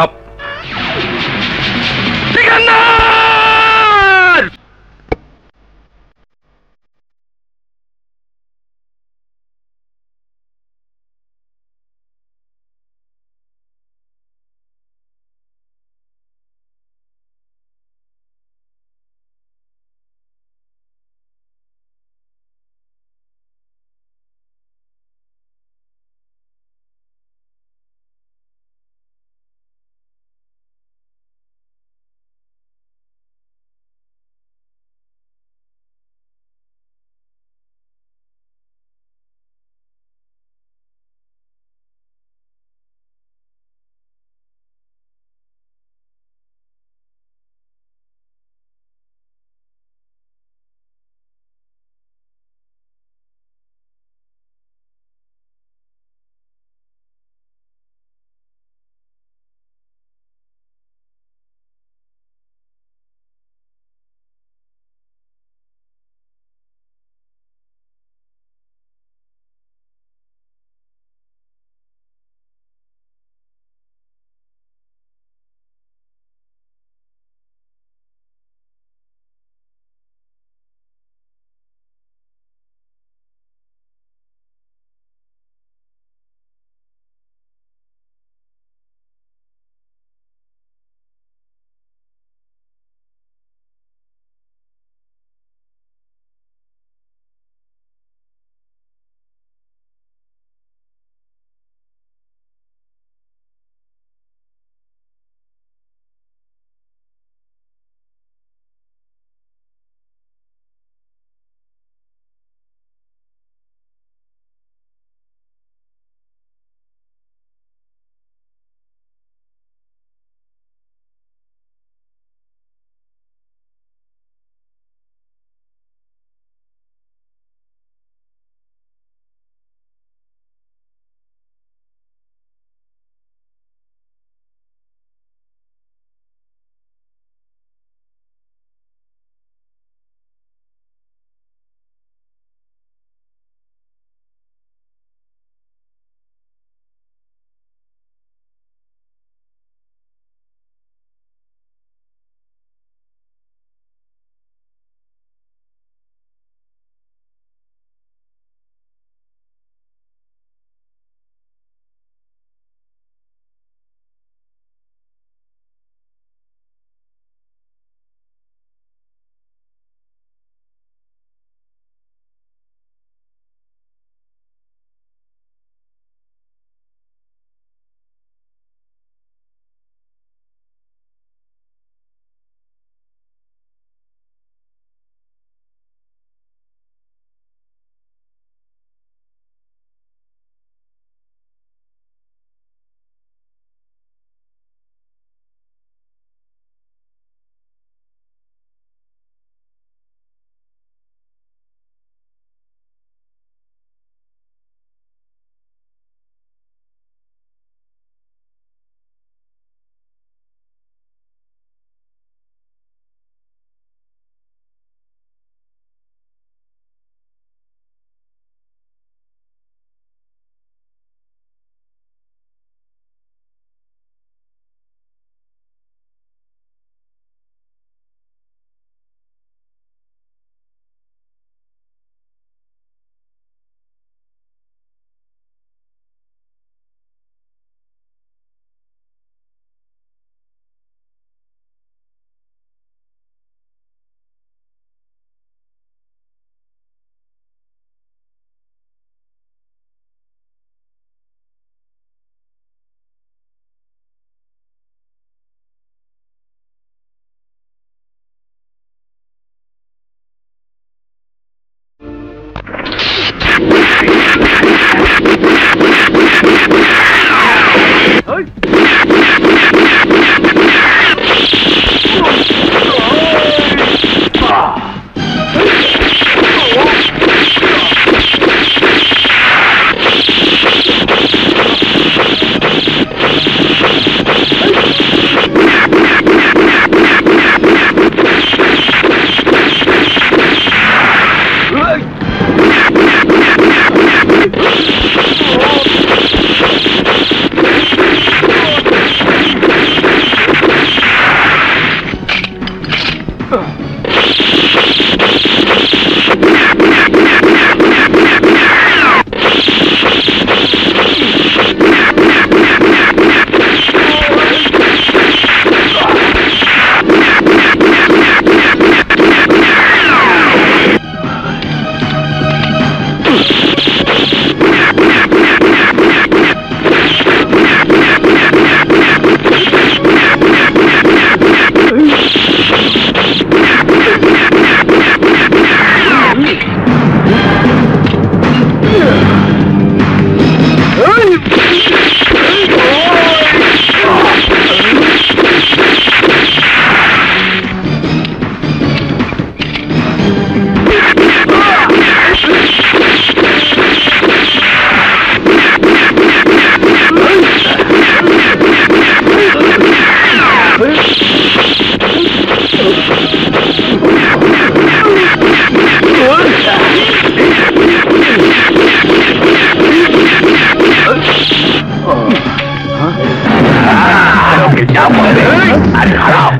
আরে খারাপ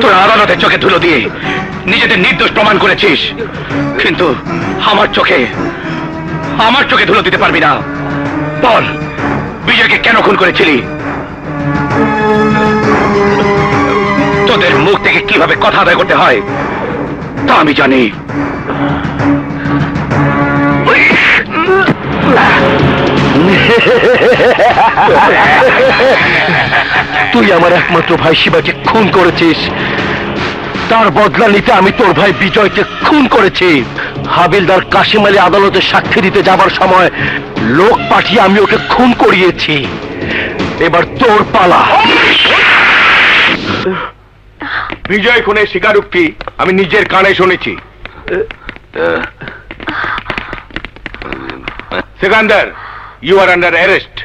তোরা আদালতের চোখে ধুলো দিয়ে নিজেদের নির্দোষ প্রমাণ করেছিস, কিন্তু আমার চোখে ধুলো দিতে পারবি না। বল, বিজয়কে কেন খুন করেছিলি? তোদের মুখ থেকে কিভাবে কথা আদায় করতে হয় তা আমি জানি। তুই আমার একমাত্র ভাই শিবাকে খুন করেছিস, তার বদলা নিতে আমি তোর ভাই বিজয়কে খুন করেছি। হাবিলদার কাশিম আলী আদালতে সাক্ষী দিতে যাবার সময় লোক পাঠিয়ে আমি ওকে খুন করিয়েছি। এবার তোর পালা।
বিজয় খুনের স্বীকারোক্তি আমি নিজের কানে শুনেছি। Sekandar, you are under arrest.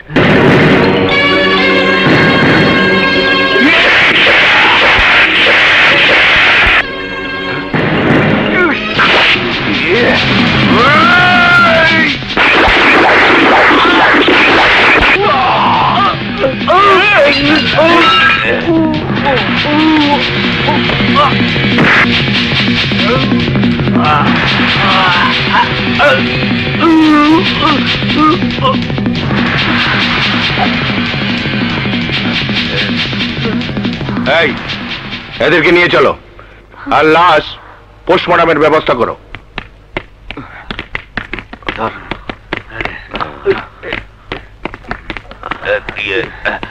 এই, এদেরকে নিয়ে চলো আর লাশ পোস্টমর্টমের ব্যবস্থা করো।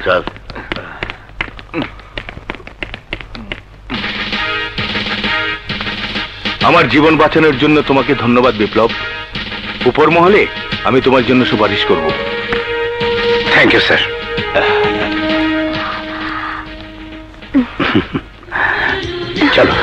চল। আমার জীবন বাঁচানোর জন্য তোমাকে ধন্যবাদ বিপ্লব। উপর মহলে আমি তোমার জন্য সুপারিশ করব।
Thank you sir. চলো।